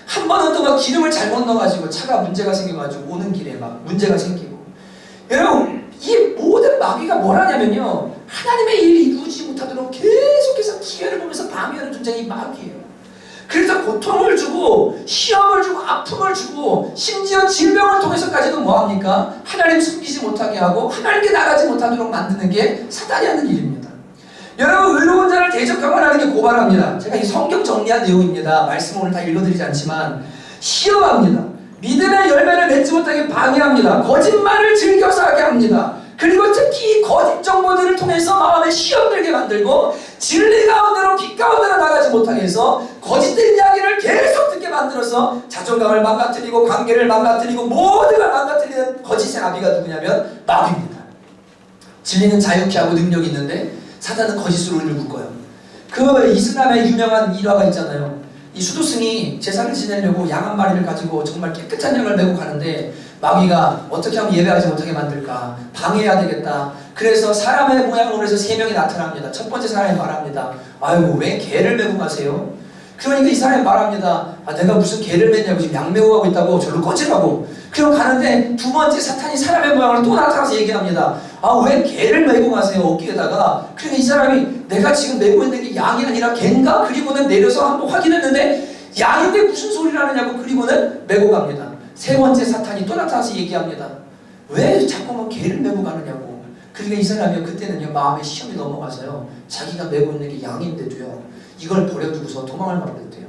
한 번은 또 막 기름을 잘못 넣어가지고 차가 문제가 생겨가지고 오는 길에 막 문제가 생기고. 여러분 이 모든 마귀가 뭘 하냐면요 하나님의 일을 이루지 못하도록 계속해서 기회를 보면서 방해하는 존재가 이 마귀예요. 그래서 고통을 주고 시험을 주고 아픔을 주고 심지어 질병을 통해서까지도 뭐합니까? 하나님 숨기지 못하게 하고 하나님께 나가지 못하도록 만드는 게 사단이 하는 일입니다. 여러분 의로운 자를 대적하고 하나님께 고발합니다. 제가 이 성경 정리한 내용입니다. 말씀 오늘 다 읽어드리지 않지만 시험합니다. 믿음의 열매를 맺지 못하게 방해합니다. 거짓말을 즐겨서 하게 합니다. 그리고 특히 거짓 정보들을 통해서 마음에 시험 들게 만들고 진리 가운데로 빛 가운데로 나가지 못하게 해서 거짓된 이야기를 계속 듣게 만들어서 자존감을 망가뜨리고 관계를 망가뜨리고 모든 걸 망가뜨리는 거짓의 아비가 누구냐면 마귀입니다. 진리는 자유케 하고 능력이 있는데 사단은 거짓으로 우리를 묶어요. 그 이슬람의 유명한 일화가 있잖아요. 이 수도승이 제사를 지내려고 양 한 마리를 가지고 정말 깨끗한 양을 메고 가는데 마귀가 어떻게 하면 예배하지 못하게 만들까? 방해해야 되겠다. 그래서 사람의 모양으로 해서 3명이 나타납니다. 첫 번째 사람이 말합니다. 아이고 왜 개를 메고 가세요? 그러니까 이 사람이 말합니다. 아, 내가 무슨 개를 맸냐고 지금 양 메고 가고 있다고 저를 꺼지라고. 그럼 가는데 두 번째 사탄이 사람의 모양으로 또 나타나서 얘기합니다. 아 왜 개를 메고 가세요 어깨에다가. 그러니까 이 사람이 내가 지금 메고 있는 게 양이 아니라 개인가? 그리고는 내려서 한번 확인했는데 양인데 무슨 소리를 하느냐고. 그리고는 메고 갑니다. 세 번째 사탄이 또 나타나서 얘기합니다. 왜 자꾸만 개를 메고 가느냐고. 그러니까 이 사람이 그때는요 마음의 시험이 넘어가서요 자기가 메고 있는 게 양인데도요 이걸 버려두고서 도망을 가버렸대요.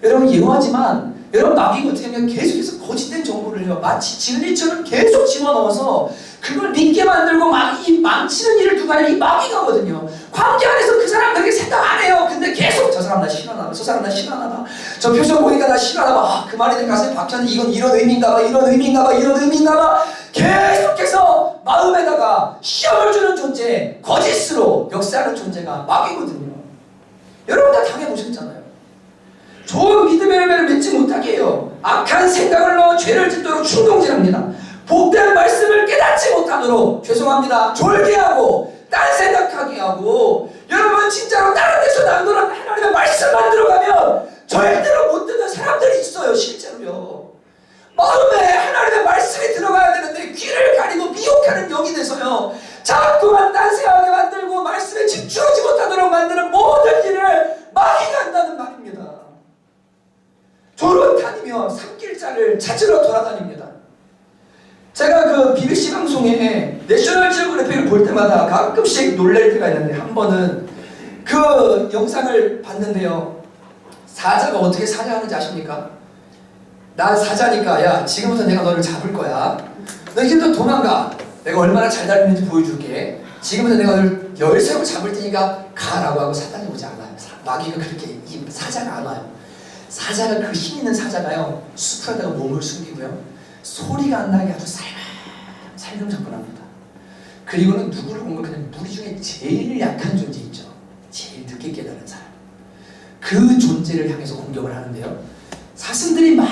여러분 예우하지만 여러분 마귀가 어떻게 하면 계속해서 거짓된 정보를 마치 진리처럼 계속 집어넣어서 그걸 믿게 만들고 이 망치는 일을 누가 해? 이 마귀가거든요. 관계 안에서 그 사람 그렇게 생각 안 해요. 근데 계속 저 사람 나 싫어하나 봐. 저 사람 나 싫어하나 봐. 저 표정 보니까 나 싫어하나 봐. 아, 그 말이 내 가슴에 박혔는데 이건 이런 의미인가 봐. 이런 의미인가 봐. 이런 의미인가 봐. 계속해서 마음에다가 시험을 주는 존재, 거짓으로 역사하는 존재가 마귀거든요. 여러분 다 당해보셨잖아요. 좋은 믿음의 열매를 맺지 못하게 해요. 악한 생각을 넣어 죄를 짓도록 충동질합니다. 복된 말씀을 깨닫지 못하도록 죄송합니다. 졸게하고 딴 생각하게 하고 여러분 진짜로 다른 데서 남도는 하나님의 말씀만 들어가면 절대로 못 듣는 사람들이 있어요. 실제로요. 마음에 하나님의 말씀이 들어가야 되는데 귀를 가리고 미혹하는 영이 돼서요. 자꾸만 딴 생각하게 만들고 말씀에 집중하지 못하도록 만드는 모든 일을 마귀가 한다는 말입니다. 졸음다니며 산길자를 찾으러 돌아다닙니다. 제가 그 BBC 방송에 내셔널 지오그래픽을 볼 때마다 가끔씩 놀랄 때가 있는데 한 번은 그 영상을 봤는데요. 사자가 어떻게 사냥하는지 아십니까? 난 사자니까 야 지금부터 내가 너를 잡을 거야. 너 이제 또 도망가. 내가 얼마나 잘 달리는지 보여줄게. 지금부터 내가 너를 열쇠로 잡을 테니까 가라고 하고 사단이 오지 않아요. 마귀가 그렇게 이 사자가 안 와요. 사자가 그 힘 있는 사자가요. 숲에다가 몸을 숨기고요. 소리가 안 나게 아주 살금 접근합니다. 그리고는 누구를 공격하냐면 우리 중에 제일 약한 존재 있죠. 제일 늦게 깨달은 사람. 그 존재를 향해서 공격을 하는데요. 사슴들이 막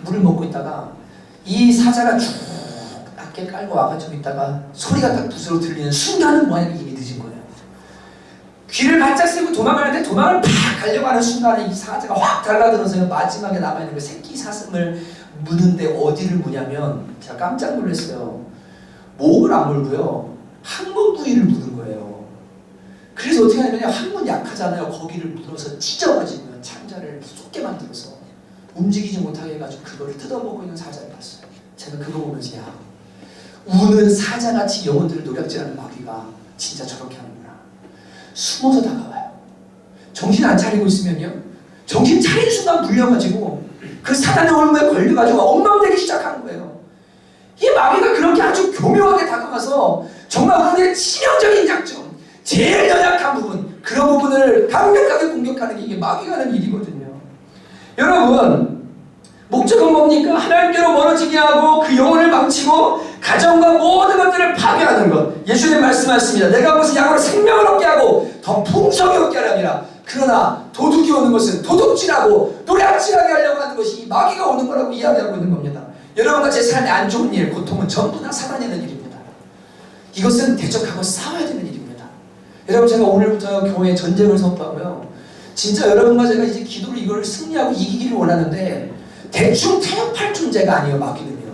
물을 먹고 있다가 이 사자가 쭉 낮게 깔고 와가지고 있다가 소리가 딱 부스로 들리는 순간은 뭐냐면 이미 늦은 거예요. 귀를 바짝 세고 도망가는데 도망을 팍 가려고 하는 순간에 이 사자가 확 달라들어서 마지막에 남아있는 그 새끼 사슴을 무는데 어디를 무냐면 제가 깜짝 놀랐어요. 목을 안 물고요. 항문 부위를 무는 거예요. 그래서 어떻게 하냐면 항문 약하잖아요. 거기를 물어서 찢어가지고 창자를 쏟게 만들어서 움직이지 못하게 해가지고 그거를 뜯어먹고 있는 사자를 봤어요. 제가 그거 보면서 야 우는 사자같이 영혼들을 노략질하는 마귀가 진짜 저렇게 하는구나. 숨어서 다가와요. 정신 안 차리고 있으면요. 정신 차린 순간 물려가지고 그 사단의 얼굴에 걸려가지고 엉망되기 시작하는 거예요. 이 마귀가 그렇게 아주 교묘하게 다가가서 정말 우리의 치명적인 약점, 제일 연약한 부분, 그런 부분을 강력하게 공격하는 게 이게 마귀가 하는 일이거든요. 여러분, 목적은 뭡니까? 하나님께로 멀어지게 하고 그 영혼을 망치고 가정과 모든 것들을 파괴하는 것. 예수님 말씀하셨습니다. 내가 무슨 양으로 생명을 얻게 하고 더 풍성히 얻게 하려니라. 그러나 도둑이 오는 것은 도둑질하고 노략질하게 하려고 하는 것이 이 마귀가 오는 거라고 이야기하고 있는 겁니다. 여러분과 제 삶에 안 좋은 일, 고통은 전부 다 사단의 일입니다. 이것은 대적하고 싸워야 되는 일입니다. 여러분 제가 오늘부터 교회에 전쟁을 선포하고요. 진짜 여러분과 제가 이제 기도로 이걸 승리하고 이기기를 원하는데 대충 태업할 존재가 아니에요. 마귀는요.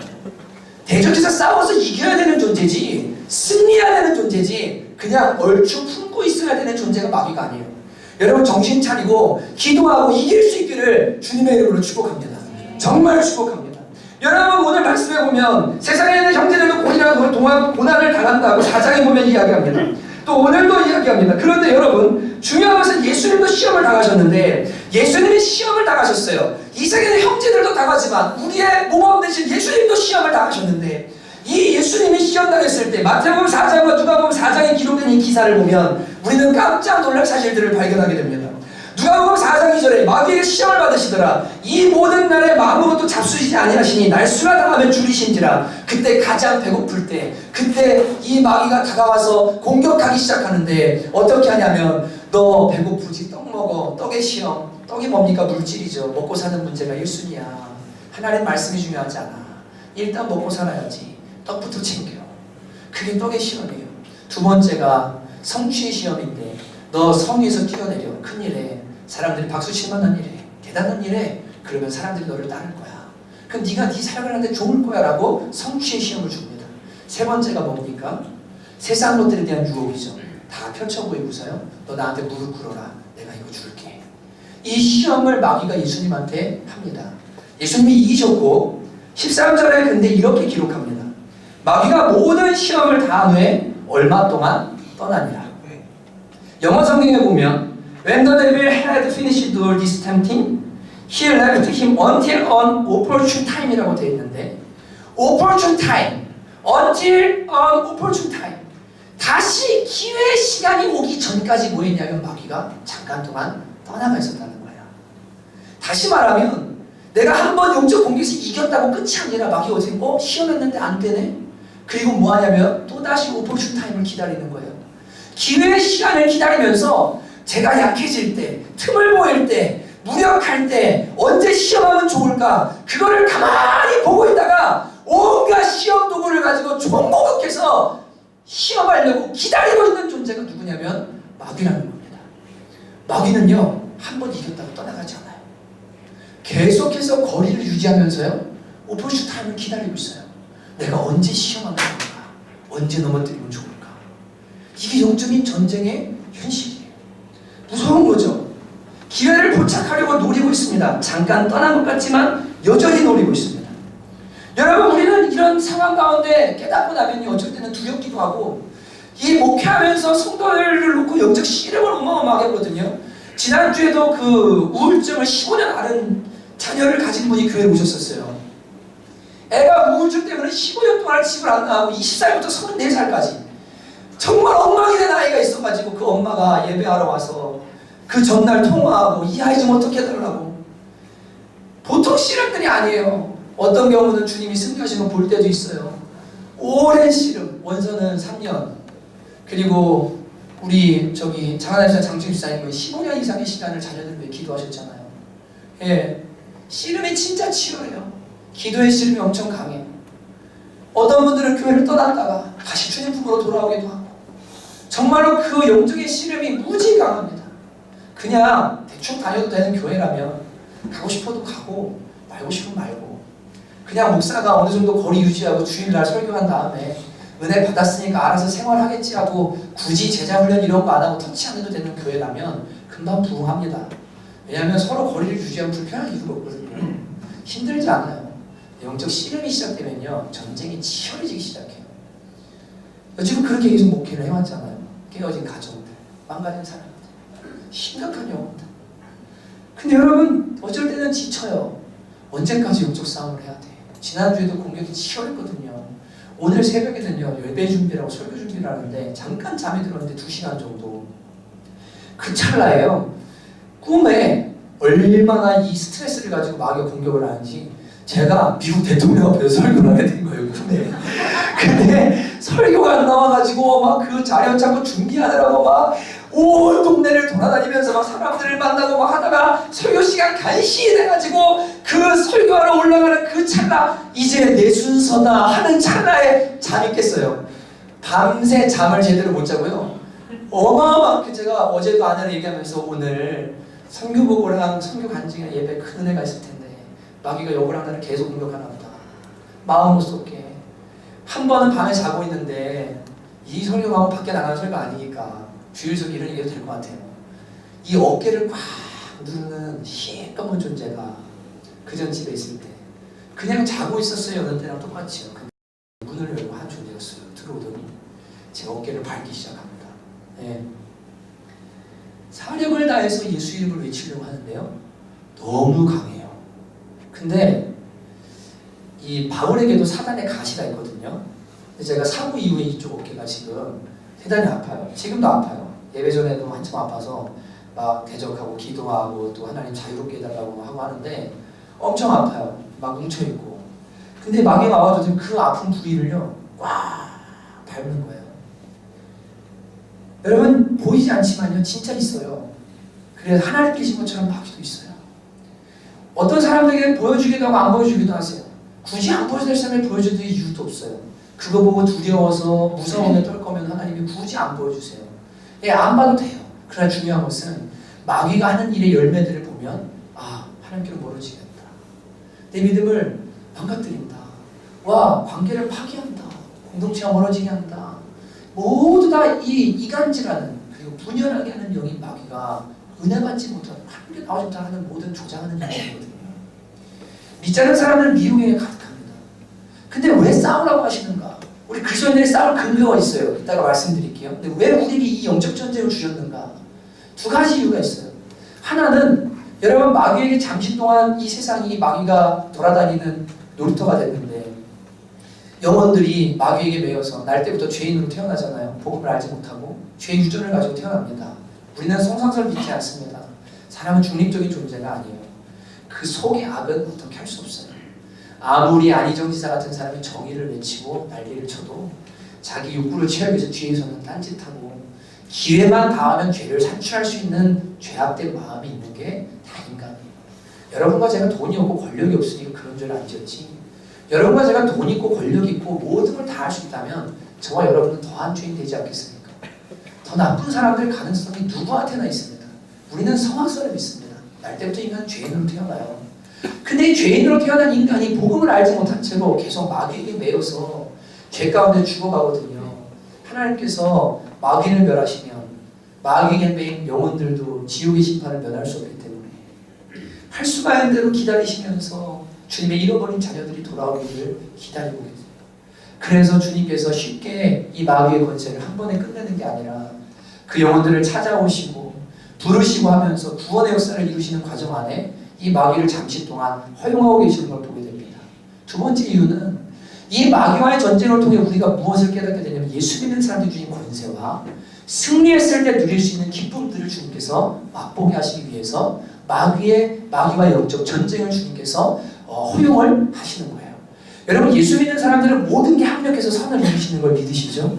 대적해서 싸워서 이겨야 되는 존재지 승리해야 되는 존재지 그냥 얼추 품고 있어야 되는 존재가 마귀가 아니에요. 여러분 정신 차리고 기도하고 이길 수 있기를 주님의 이름으로 축복합니다. 정말 축복합니다. 여러분 오늘 말씀에 보면 세상에 있는 형제들도 고난을 당한다고 4장에 보면 이야기합니다. 또 오늘도 이야기합니다. 그런데 여러분 중요한 것은 예수님도 시험을 당하셨는데 예수님이 시험을 당하셨어요. 이 세계의 형제들도 당하지만 우리의 모범 되신 예수님도 시험을 당하셨는데 이 예수님이 시험 당했을 때 마태복음 4장과 누가복음 4장에 기록된 이 기사를 보면 우리는 깜짝 놀랄 사실들을 발견하게 됩니다. 누가복음 4장 2절에 마귀에게 시험을 받으시더라. 이 모든 날에 아무것도 잡수시지 아니하시니 날수가 당하면 줄이신지라. 그때 가장 배고플 때 그때 이 마귀가 다가와서 공격하기 시작하는데 어떻게 하냐면 너 배고프지 떡 먹어. 떡의 시험. 떡이 뭡니까? 물질이죠. 먹고 사는 문제가 1순위야. 하나님 말씀이 중요하지 않아. 일단 먹고 살아야지. 떡부터 챙겨. 그게 떡의 시험이에요. 두 번째가 성취의 시험인데 너 성에서 뛰어내려. 큰일에 사람들이 박수 칠만한 일에 대단한 일에 그러면 사람들이 너를 따를 거야. 그럼 네가 네 삶을 하는데 좋을 거야 라고 성취의 시험을 줍니다. 세 번째가 뭡니까? 세상 것들에 대한 유혹이죠. 다 펼쳐 보이고서요. 너 나한테 무릎 꿇어라. 내가 이거 줄게. 이 시험을 마귀가 예수님한테 합니다. 예수님이 이기셨고 13절에 근데 이렇게 기록합니다. 마귀가 모든 시험을 다 한 후에 얼마 동안 떠나니라. 영어 성경에 보면 When the devil had finished all this tempting, he left him until an opportune time이라고 되어 있는데 opportune time, until an opportune time. 다시 기회의 시간이 오기 전까지 뭐 했냐면 마귀가 잠깐 동안 떠나가 있었다는 거야. 다시 말하면 내가 한번 영적 공격에서 이겼다고 끝이 아니라 마귀가 어떻게 시험했는데 안 되네? 그리고 뭐 하냐면 또다시 opportune time을 기다리는 거예요. 기회의 시간을 기다리면서 제가 약해질 때, 틈을 보일 때, 무력할 때 언제 시험하면 좋을까? 그거를 가만히 보고 있다가 온갖 시험 도구를 가지고 총공격해서 시험하려고 기다리고 있는 존재가 누구냐면 마귀라는 겁니다. 마귀는요, 한번 이겼다고 떠나가지 않아요. 계속해서 거리를 유지하면서요, 오퍼슈 타임을 기다리고 있어요. 내가 언제 시험하면 좋을까? 언제 넘어뜨리면 좋을까? 이게 영적인 전쟁의 현실이에요. 무서운 거죠. 기회를 포착하려고 노리고 있습니다. 잠깐 떠난 것 같지만 여전히 노리고 있습니다. 여러분, 우리는 이런 상황 가운데 깨닫고 나면요, 어쩔 때는 두렵기도 하고, 이 목회하면서 성도를 놓고 영적 씨름을 어마어마하게 하거든요. 지난주에도 그 우울증을 15년 앓은 자녀를 가진 분이 교회에 오셨었어요. 애가 우울증 때문에 15년 동안 집을 안 나가고 20살부터 34살까지 정말 엉망이 된 아이가 있어가지고 그 엄마가 예배하러 와서 그 전날 통화하고 이 아이 좀 어떻게 해달라고. 보통 씨름들이 아니에요. 어떤 경우는 주님이 승리하시는 걸 볼 때도 있어요. 오랜 씨름, 원서는 3년, 그리고 우리 장하나입사 장충 집사님은 15년 이상의 시간을 자녀들 위해 기도하셨잖아요. 예, 씨름이 진짜 치열해요. 기도의 씨름이 엄청 강해요. 어떤 분들은 교회를 떠났다가 다시 주님 품으로 돌아오기도 하고, 정말로 그 영적인 씨름이 무지 강합니다. 그냥 대충 다녀도 되는 교회라면 가고 싶어도 가고 말고 싶으면 말고, 그냥 목사가 어느 정도 거리 유지하고 주일날 설교한 다음에 은혜 받았으니까 알아서 생활하겠지 하고 굳이 제자훈련 이런 거 안 하고 터치 안 해도 되는 교회라면 금방 부흥합니다. 왜냐하면 서로 거리를 유지하면 불편한 이유가 없거든요. 힘들지 않아요. 영적 씨름이 시작되면요, 전쟁이 치열해지기 시작해요. 지금 그렇게 계속 목회를 해왔잖아요. 깨어진 가정들, 망가진 사람들, 심각한 영혼들. 근데 여러분, 어쩔 때는 지쳐요. 언제까지 영적 싸움을 해야 돼? 지난주에도 공격이 치열했거든요. 오늘 새벽에는요, 예배 준비라고 설교 준비를 하는데 잠깐 잠이 들었는데 2시간 정도. 그 찰나에요, 꿈에 얼마나 이 스트레스를 가지고 마귀가 공격을 하는지 제가 미국 대통령 앞에서 설교를 하게 된 거예요, 꿈에. 근데 설교가 안 나와가지고 막 그 자료 잡고 준비하느라고 막 온 동네를 돌아다니면서 막 사람들을 만나고 막 하다가 설교 시간 간신히 돼가지고 그 설교하러 올라가는 그 찰나, 이제 내 순서다 하는 찰나에 잠이 깼어요. 밤새 잠을 제대로 못 자고요. 어마어마하게 제가 어제도 아내랑 얘기하면서 오늘 선교 보고랑 선교 간증이나 예배 큰 은혜가 있을 텐데 마귀가 욕을 하나를 계속 공격하나 보다. 마음 못 쏟게. 한 번은 밤에 자고 있는데 이 설교가 밖에 나가는 설교 아니니까 주일석 이런 얘기도 될 것 같아요. 이 어깨를 꽉 누르는 시꺼먼 존재가 그전 집에 있을 때 그냥 자고 있었어요. 어느 때랑 똑같이요. 문을 열고 한 존재였어요. 들어오더니 제 어깨를 밟기 시작합니다. 네. 사력을 다해서 예수 이름을 외치려고 하는데요, 너무 강해요. 근데 이 바울에게도 사단의 가시가 있거든요. 제가 사고 이후에 이쪽 어깨가 지금 대단히 아파요. 지금도 아파요. 예배 전에도 한참 아파서 막 대적하고 기도하고 또 하나님 자유롭게 해달라고 하고 하는데 엄청 아파요. 막 뭉쳐있고. 근데 마귀가 와가지고 그 아픈 부위를요 꽉 밟는 거예요. 여러분, 보이지 않지만요 진짜 있어요. 그래서 하나님 계신 것처럼 마귀도 있어요. 어떤 사람들에게 보여주기도 하고 안 보여주기도 하세요. 굳이 안 보여줄 사람을 보여줘도 이유도 없어요. 그거 보고 두려워서 무서워서 떨 거면 하나님이 굳이 안 보여주세요. 예, 안 봐도 돼요. 그러나 중요한 것은 마귀가 하는 일의 열매들을 보면 하나님께로 멀어지겠다, 내 믿음을 망가뜨린다, 와 관계를 파괴한다, 공동체가 멀어지게 한다, 모두 다 이 이간질하는 그리고 분열하게 하는 영인 마귀가 은혜 받지 못하고 하나님께 나오지 못하는 모든 조장하는 영이거든요. 믿지 않는 사람들은 미혹에 가득합니다. 근데 왜 싸우라고 하시는가? 우리 그리스도인들이 싸울 근거가 있어요. 이따가 말씀드릴게요. 근데 왜 우리에게 이 영적 전쟁을 주셨는가? 두 가지 이유가 있어요. 하나는 여러분 마귀에게 잠시 동안 이 세상이 마귀가 돌아다니는 놀이터가 됐는데 영혼들이 마귀에게 매여서 날 때부터 죄인으로 태어나잖아요. 복음을 알지 못하고 죄의 유전을 가지고 태어납니다. 우리는 성상설을 믿지 않습니다. 사람은 중립적인 존재가 아니에요. 그 속의 악은 어떻게 할 수 없어요. 아무리 안희정지사 같은 사람이 정의를 외치고 난리를 쳐도 자기 욕구를 채우기 위해서 뒤에서는 딴짓하고 기회만 닿으면 죄를 산출할 수 있는 죄악된 마음이 있는 게 다 인간이에요. 여러분과 제가 돈이 없고 권력이 없으니까 그런 죄를 안 지었지. 여러분과 제가 돈 있고 권력 있고 모든 걸 다 할 수 있다면 저와 여러분은 더한 죄인 되지 않겠습니까? 더 나쁜 사람들 가능성이 누구한테나 있습니다. 우리는 성악설을 믿습니다. 날 때부터 인간은 죄인으로 태어나요. 근데 이 죄인으로 태어난 인간이 복음을 알지 못한 채로 계속 마귀에게 매여서 죄 가운데 죽어가거든요. 하나님께서 마귀를 멸하시면 마귀에게 매인 영혼들도 지옥의 심판을 면할 수 없기 때문에 할 수가 있는 대로 기다리시면서 주님의 잃어버린 자녀들이 돌아오기를 기다리고 계세요. 그래서 주님께서 쉽게 이 마귀의 권세를 한 번에 끝내는 게 아니라 그 영혼들을 찾아오시고 부르시고 하면서 구원의 역사를 이루시는 과정 안에 이 마귀를 잠시 동안 허용하고 계시는 걸 보게 됩니다. 두 번째 이유는 이 마귀와의 전쟁을 통해 우리가 무엇을 깨닫게 되냐면 예수 믿는 사람들이 주신 권세와 승리했을 때 누릴 수 있는 기쁨들을 주님께서 맛보게 하시기 위해서 마귀와 영적 전쟁을 주님께서 허용을 하시는 거예요. 여러분 예수 믿는 사람들은 모든 게 합력해서 선을 이루시는 걸 믿으시죠?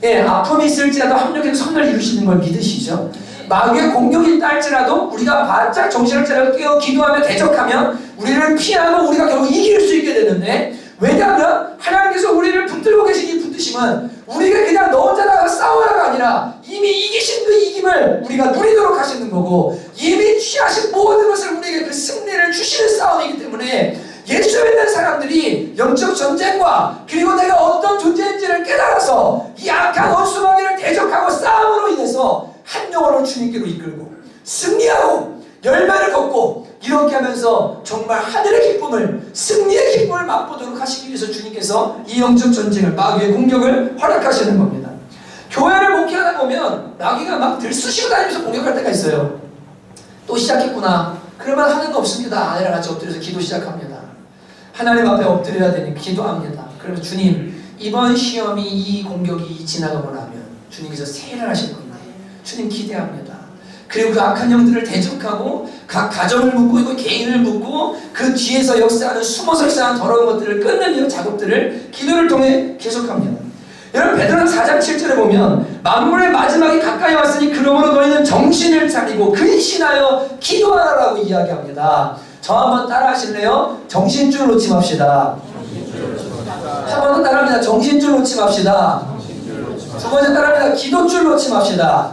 예, 아픔이 있을지라도 합력해서 선을 이루시는 걸 믿으시죠? 마귀의 공격이 있다 할지라도 우리가 바짝 정신을 차려 깨어 기도하며 대적하면 우리를 피하고 우리가 결국 이길 수 있게 되는데 왜냐하면 하나님께서 우리를 붙들고 계신 이 붙드심은 우리가 그냥 너 혼자 나가 싸우라가 아니라 이미 이기신 그 이김을 우리가 누리도록 하시는 거고 이미 취하신 모든 것을 우리에게 그 승리를 주시는 싸움이기 때문에 예수 믿는 사람들이 영적 전쟁과 그리고 내가 어떤 존재인지를 깨달아서 이 악한 원수마귀를 대적하고 싸움으로 인해서 한 영혼을 주님께로 이끌고 승리하고 열매를 걷고 이렇게 하면서 정말 하늘의 기쁨을 승리의 기쁨을 맛보도록 하시기 위해서 주님께서 이 영적 전쟁을 마귀의 공격을 허락하시는 겁니다. 교회를 목회하다 보면 마귀가 막 들쑤시고 다니면서 공격할 때가 있어요. 또 시작했구나. 그러면 하는 거 없습니다. 아내랑 같이 엎드려서 기도 시작합니다. 하나님 앞에 엎드려야 되니 기도합니다. 그러면 주님 이번 시험이 이 공격이 지나가고 나면 주님께서 세일을 하실 건데 주님 기대합니다. 그리고 그 악한 영들을 대적하고 각 가정을 묶고 이거 개인을 묶고 그 뒤에서 역사하는 숨어서 역사하는 더러운 것들을 끊는 작업들을 기도를 통해 계속합니다. 여러분 베드로 4장 7절에 보면 만물의 마지막이 가까이 왔으니 그러므로 너희는 정신을 차리고 근신하여 기도하라고 이야기합니다. 저 한번 따라 하실래요? 정신줄 놓지 맙시다. 한 번 더 따라합니다. 정신줄 놓지 맙시다. 두 번째 따라합니다. 기도줄 놓지 맙시다.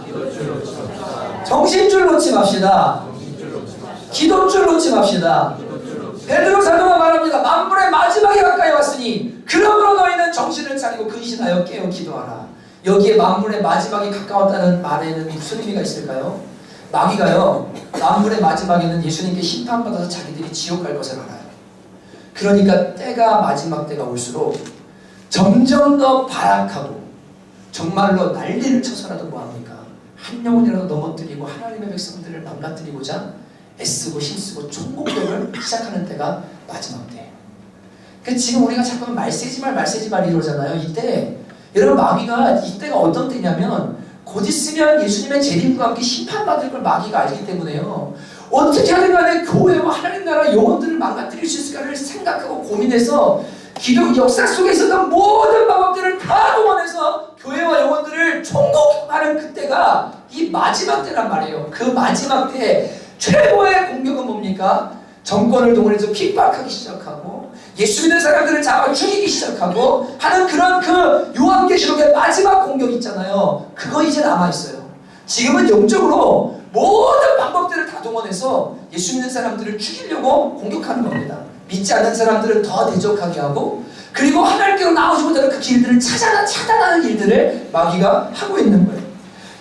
정신줄 놓지 맙시다. 기도줄 놓지 맙시다. 베드로 사도가 말합니다. 만물의 마지막이 가까이 왔으니 그러므로 너희는 정신을 차리고 근신하여 깨어 기도하라. 여기에 만물의 마지막이 가까웠다는 말에는 무슨 의미가 있을까요? 마귀가요 만물의 마지막에는 예수님께 심판받아서 자기들이 지옥 갈 것을 알아요. 그러니까 때가 마지막 때가 올수록 점점 더 발악하고 정말로 난리를 쳐서라도 뭐합니까? 한 영혼이라도 넘어뜨리고 하나님의 백성들을 망가뜨리고자 애쓰고 힘쓰고 총공격을 시작하는 때가 마지막 때예요. 그러니까 지금 우리가 자꾸 말세지말 이러잖아요. 이때 여러분 마귀가 이때가 어떤 때냐면 곧 있으면 예수님의 재림과 함께 심판받을 걸 마귀가 알기 때문에요. 어떻게 하든 간에 교회와 하나님 나라 영혼들을 망가뜨릴 수 있을까를 생각하고 고민해서 기독 역사 속에 있었던 모든 방법들을 다 동원해서 교회와 영혼들을 총독하는 그때가 이 마지막 때란 말이에요. 그 마지막 때 최고의 공격은 뭡니까? 정권을 동원해서 핍박하기 시작하고 예수 믿는 사람들을 잡아 죽이기 시작하고 하는 그런 그 요한계시록의 마지막 공격이 있잖아요. 그거 이제 남아있어요. 지금은 영적으로 모든 방법들을 다 동원해서 예수 믿는 사람들을 죽이려고 공격하는 겁니다. 믿지 않는 사람들을 더 대적하게 하고 그리고 하나님께로 나오지 못하는 그 길들을 차단하는 일들을 마귀가 하고 있는 거예요.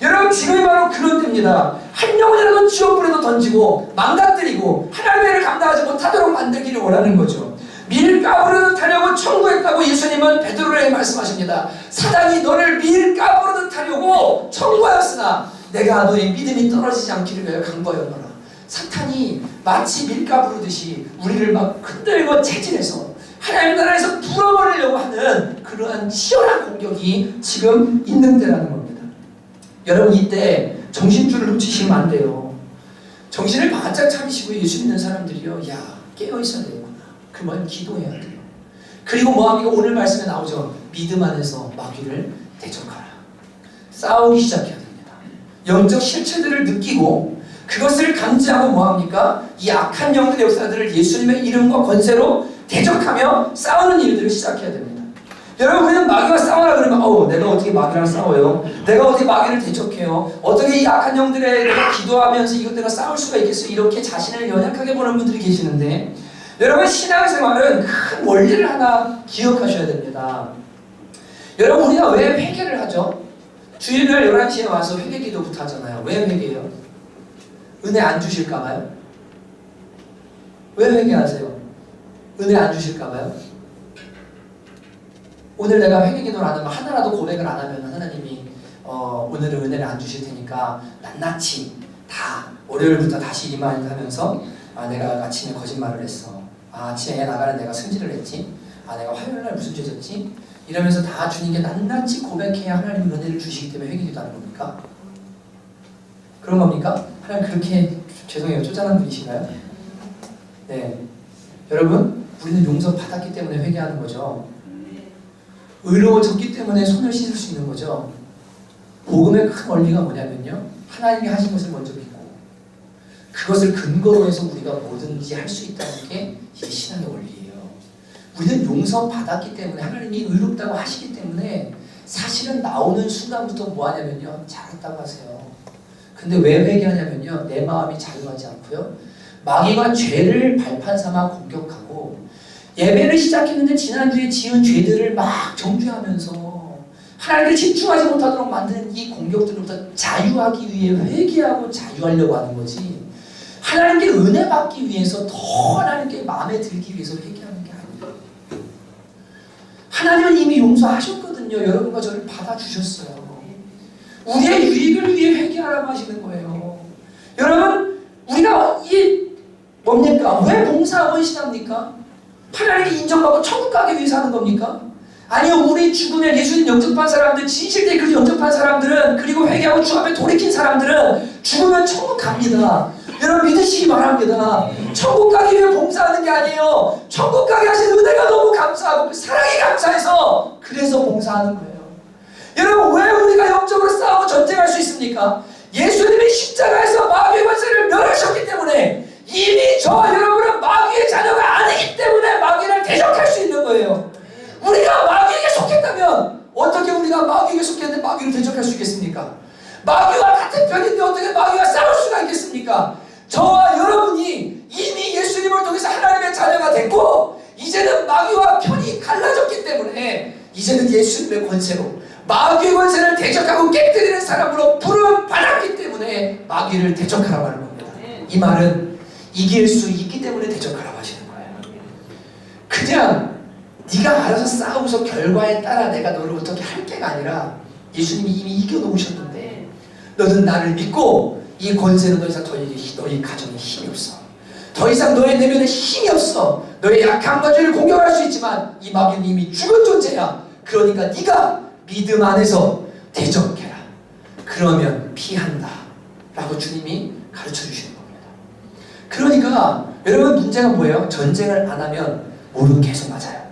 여러분 지금이 바로 그런 때입니다. 한 영혼이라도 지옥불에도 던지고 망가뜨리고 하나님의 일을 감당하지 못하도록 만들기를 원하는 거죠. 밀가부르듯 하려고 청구했다고 예수님은 베드로에게 말씀하십니다. 사단이 너를 밀가부르듯 하려고 청구하였으나 내가 너의 믿음이 떨어지지 않기를 위하여 간구하였노라. 사탄이 마치 밀가 부르듯이 우리를 막 흔들고 체질해서 하나님 나라에서 불어버리려고 하는 그러한 치열한 공격이 지금 있는 때라는 겁니다. 여러분, 이때 정신줄을 놓치시면 안 돼요. 정신을 바짝 차리시고 예수 믿는 사람들이요, 야, 깨어있어야 되겠구나. 그러면 기도해야 돼요. 그리고 뭐합니까? 오늘 말씀에 나오죠. 믿음 안에서 마귀를 대적하라. 싸우기 시작해야 됩니다. 영적 실체들을 느끼고 그것을 감지하고 뭐합니까? 이 악한 영들의 역사들을 예수님의 이름과 권세로 대적하며 싸우는 일들을 시작해야 됩니다. 여러분, 우리는 마귀와 싸우라 그러면 내가 어떻게 마귀랑 싸워요? 내가 어떻게 마귀를 대적해요? 어떻게 이 악한 영들에 내가 기도하면서 이것 내가 싸울 수가 있겠어요? 이렇게 자신을 연약하게 보는 분들이 계시는데, 여러분, 신앙생활은 큰 원리를 하나 기억하셔야 됩니다. 여러분, 우리가 왜 회개를 하죠? 주일날 11시에 와서 회개 기도부터 하잖아요. 왜 회개해요? 은혜 안 주실까봐요? 왜 회개하세요? 은혜 안 주실까봐요? 오늘 내가 회개 기도를 안 하면, 하나라도 고백을 안 하면 하나님이 오늘은 은혜를 안 주실 테니까 낱낱이 다 월요일부터 다시 리마인드하면서 내가 아침에 거짓말을 했어. 아침에 나가는 내가 승질을 했지. 내가 화요일날 무슨 죄 졌지? 이러면서 다 주님께 낱낱이 고백해야 하나님 은혜를 주시기 때문에 회개 기도하는 겁니까? 그런 겁니까? 하나님 그렇게 죄송해요, 쪼잔한 분이신가요? 네, 여러분, 우리는 용서 받았기 때문에 회개하는 거죠. 의로워졌기 때문에 손을 씻을 수 있는 거죠. 복음의 큰 원리가 뭐냐면요, 하나님이 하신 것을 먼저 믿고 그것을 근거로 해서 우리가 뭐든지 할 수 있다는 게 이게 신앙의 원리예요. 우리는 용서 받았기 때문에, 하나님이 의롭다고 하시기 때문에 사실은 나오는 순간부터 뭐 하냐면요, 잘했다고 하세요. 근데 왜 회개하냐면요, 내 마음이 자유하지 않고요, 마귀가 죄를 발판 삼아 공격하고, 예배를 시작했는데 지난주에 지은 죄들을 막 정죄하면서 하나님께 집중하지 못하도록 만드는 이 공격들로부터 자유하기 위해 회개하고 자유하려고 하는 거지, 하나님께 은혜 받기 위해서, 더 하나님께 마음에 들기 위해서 회개하는 게 아니에요. 하나님은 이미 용서하셨거든요. 여러분과 저를 받아주셨어요. 우리의 유익을 위해 회개하라고 하시는 거예요. 여러분, 우리가 뭡니까? 왜 봉사하고 신합니까? 하나님께 인정받고 천국 가기 위해서 하는 겁니까? 아니요, 우리 죽으면 예수님 영접한 사람들, 진실되게 그 영접한 사람들은, 그리고 회개하고 주 앞에 돌이킨 사람들은 죽으면 천국 갑니다. 여러분, 믿으시기 바랍니다. 천국 가기 위해 봉사하는 게 아니에요. 천국 가게 하신 은혜가 너무 감사하고 그 사랑이 감사해서 그래서 봉사하는 거예요. 여러분, 왜 우리가 영적으로 싸우고 전쟁할 수 있습니까? 예수님이 십자가에서 마귀의 권세를 멸하셨기 때문에, 이미 저와 여러분은 마귀의 자녀가 아니기 때문에 마귀를 대적할 수 있는 거예요. 우리가 마귀에게 속했다면 어떻게 우리가 마귀에게 속했는데 마귀를 대적할 수 있겠습니까? 마귀와 같은 편인데 어떻게 마귀와 싸울 수가 있겠습니까? 저와 여러분이 이미 예수님을 통해서 하나님의 자녀가 됐고, 이제는 마귀와 편이 갈라졌기 때문에 이제는 예수님의 권세로 마귀의 권세를 대적하고 깨뜨리는 사람으로 부름 받았기 때문에 마귀를 대적하라고 하는 겁니다. 이 말은 이길 수 있기 때문에 대적하라고 하시는 거예요. 그냥 네가 알아서 싸우면서 결과에 따라 내가 너를 어떻게 할 게가 아니라, 예수님이 이미 이겨놓으셨는데 너는 나를 믿고 이 권세는 더 이상 너희 가정에 힘이 없어. 더 이상 너의 내면에 힘이 없어. 너의 약함과 죄를 공격할 수 있지만 이 마귀는 이미 죽은 존재야. 그러니까 네가 믿음 안에서 대적해라. 그러면 피한다 라고 주님이 가르쳐 주시는 겁니다. 그러니까 여러분, 문제가 뭐예요? 전쟁을 안 하면 모르고 계속 맞아요.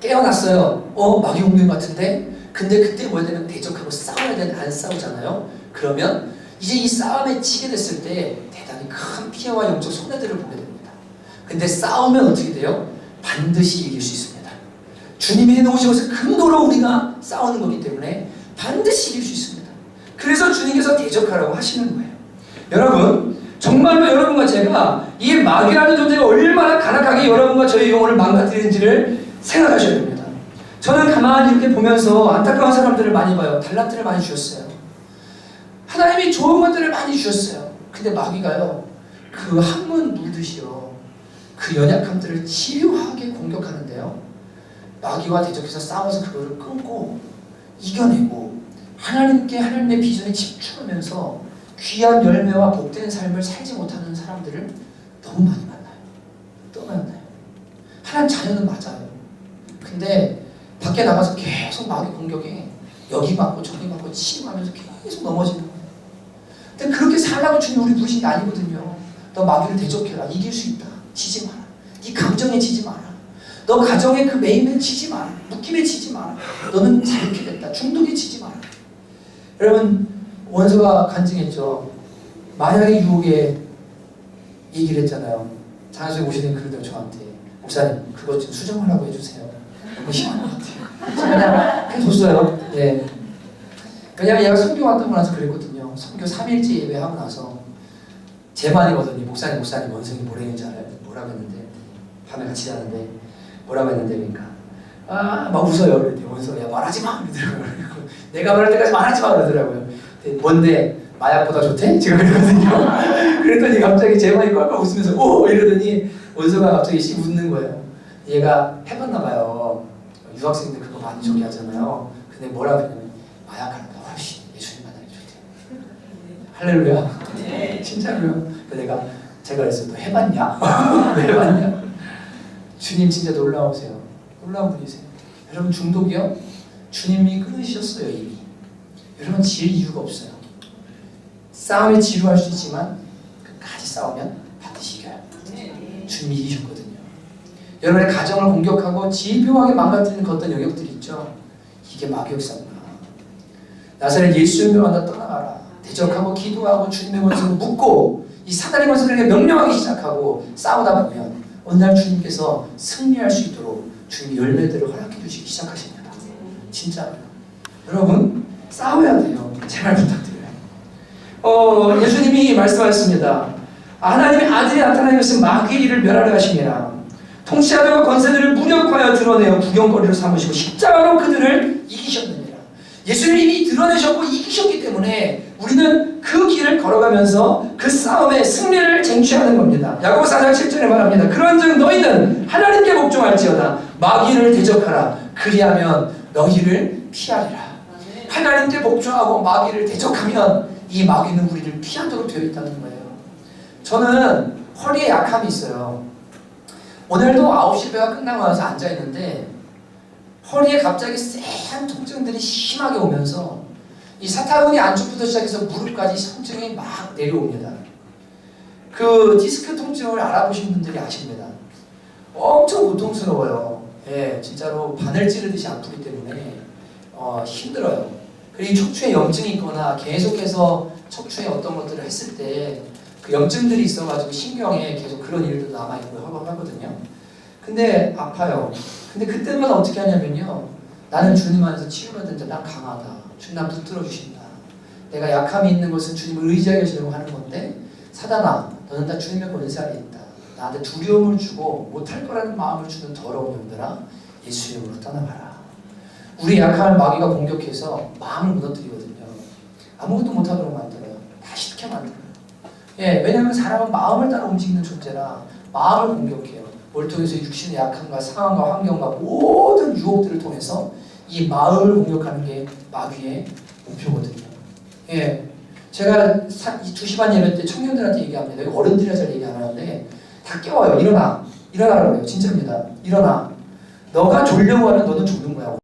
깨어났어요. 마귀 공격 같은데? 근데 그때 뭐야 되면 대적하고 싸워야 되는데 안 싸우잖아요. 그러면 이제 이 싸움에 지게 됐을 때 대단히 큰 피해와 영적 손해들을 보게 됩니다. 근데 싸우면 어떻게 돼요? 반드시 이길 수 있습니다. 주님이 해놓으신 것을 근거로 우리가 싸우는 거기 때문에 반드시 이길 수 있습니다. 그래서 주님께서 대적하라고 하시는 거예요. 여러분, 정말로 여러분과 제가 이 마귀라는 존재가 얼마나 가혹하게 여러분과 저의 영혼을 망가뜨리는지를 생각하셔야 됩니다. 저는 가만히 이렇게 보면서 안타까운 사람들을 많이 봐요. 달란트를 많이 주셨어요. 하나님이 좋은 것들을 많이 주셨어요. 근데 마귀가요, 그 한문 물듯이요, 그 연약함들을 치료하게 공격하는데요, 마귀와 대적해서 싸워서 그거를 끊고 이겨내고 하나님께 하나님의 비전에 집중하면서 귀한 열매와 복된 삶을 살지 못하는 사람들을 너무 많이 만나요. 또 만나요. 하나님 자녀는 맞아요. 근데 밖에 나가서 계속 마귀 공격에 여기 맞고 저기 맞고 치료하면서 계속 넘어지는 거예요. 근데 그렇게 살라고 주님 우리 부르신 게 아니거든요. 너 마귀를 대적해라. 이길 수 있다. 지지 마라. 네 감정에 지지 마라. 너 가정의 그 매임에 지지 마라. 묶임에 지지 마라. 너는 자유케 됐다. 중독에 지지 마라. 여러분 원수가 간증했죠. 마약의 유혹에 얘기를 했잖아요. 장소에 오시는 그분들 저한테 목사님 그것 좀 수정하라고 해주세요. 너무 심한 것 같아요. 그냥 해줬어요. 네. 왜냐면 얘가 선교 왔다고 나서 그랬거든요. 선교 3일째 예배하고 나서 제 말이거든요. 목사님 원성이 뭐라 했는지 알아요? 뭐라고 했는데 밤에 같이 자는데 뭐라고 했는데 그러니까 막 웃어요. 그랬더니 원성이 말하지 마 그러더라고요. 내가 말할 때까지 말하지 마 그러더라고요. 뭔데? 마약보다 좋대? 제가 그랬거든요. 그랬더니 갑자기 제 말이 꼴깍 웃으면서 오 이러더니 원서가 갑자기 씩 웃는 거예요. 얘가 해봤나 봐요. 유학생들 그거 많이 저기 하잖아요. 근데 뭐라고 했냐면 마약하는 거 훨씬 예수님 만나기 좋대. 할렐루야. 네. 진짜로요. 그래서 제가 그랬어요. 너 해봤냐? 왜 해봤냐? 주님 진짜 놀라우세요. 놀라운 분이세요. 여러분 중독이요? 주님이 끊으셨어요 이미. 여러분 질 이유가 없어요. 싸움에 지루할 수 있지만 끝까지 싸우면 반드시 이겨요. 주님이 이기셨거든요. 여러분의 가정을 공격하고 집요하게 망가뜨리는 그 어떤 영역들이 있죠. 이게 마귀 역사구나. 나사렛 예수 영명한다 떠나가라. 대적하고 기도하고 주님의 원수를 묻고 이 사단의 원수들에게 명령하기 시작하고 싸우다 보면 어느 날 주님께서 승리할 수 있도록 주님이 열매들을 허락해 주시기 시작하십니다. 진짜로요. 여러분 싸워야 돼요. 제발 부탁드려요. 예수님이 말씀하셨습니다. 하나님의 아들이 나타나는 것은 마귀의 일을 멸하려 하심이라. 통치하며 권세들을 무력하여 드러내어 구경거리로 삼으시고 십자가로 그들을 이기셨느니라. 예수님이 드러내셨고 이기셨기 때문에 우리는 그 길을 걸어가면서 그 싸움에 승리를 쟁취하는 겁니다. 야고보서 4장 7절에 말합니다. 그런즉 너희는 하나님께 복종할지어다. 마귀를 대적하라. 그리하면 너희를 피하리라. 하나님께 복종하고 마귀를 대적하면 이 마귀는 우리를 피하도록 되어 있다는 거예요. 저는 허리에 약함이 있어요. 오늘도 9시 예배가 끝나고 나서 앉아있는데 허리에 갑자기 쎄한 통증들이 심하게 오면서 이 사타구니 안쪽부터 시작해서 무릎까지 통증이 막 내려옵니다. 그 디스크 통증을 알아보신 분들이 아십니다. 엄청 고통스러워요. 예, 진짜로 바늘 찌르듯이 아프기 때문에 힘들어요. 그리고 척추에 염증이 있거나 계속해서 척추에 어떤 것들을 했을 때 그 염증들이 있어가지고 신경에 계속 그런 일도 남아있고 하거든요. 근데 아파요. 근데 그때마다 어떻게 하냐면요. 나는 주님 안에서 치유받은 자, 난 강하다. 주님 난 붙들어 주신다. 내가 약함이 있는 것은 주님을 의지하게 하시려고 하는 건데 사단아, 너는 다 주님의 권세 아래 있다. 나한테 두려움을 주고 못할 거라는 마음을 주는 더러운 영들아, 예수 이름으로 떠나가라. 우리 약함을 마귀가 공격해서 마음을 무너뜨리거든요. 아무것도 못하도록 만들어요. 다 싫게 만들어요. 예, 왜냐하면 사람은 마음을 따라 움직이는 존재라 마음을 공격해요. 뭘 통해서 육신의 약함과 상황과 환경과 모든 유혹들을 통해서 이 마음을 공격하는 게 마귀의 목표거든요. 예, 제가 2시 반 예배 때 청년들한테 얘기합니다. 어른들이라 잘 얘기 안 하는데 다 깨워요. 일어나라고 해요. 진짜입니다. 일어나. 너가 졸려고 하면 너는 죽는 거야.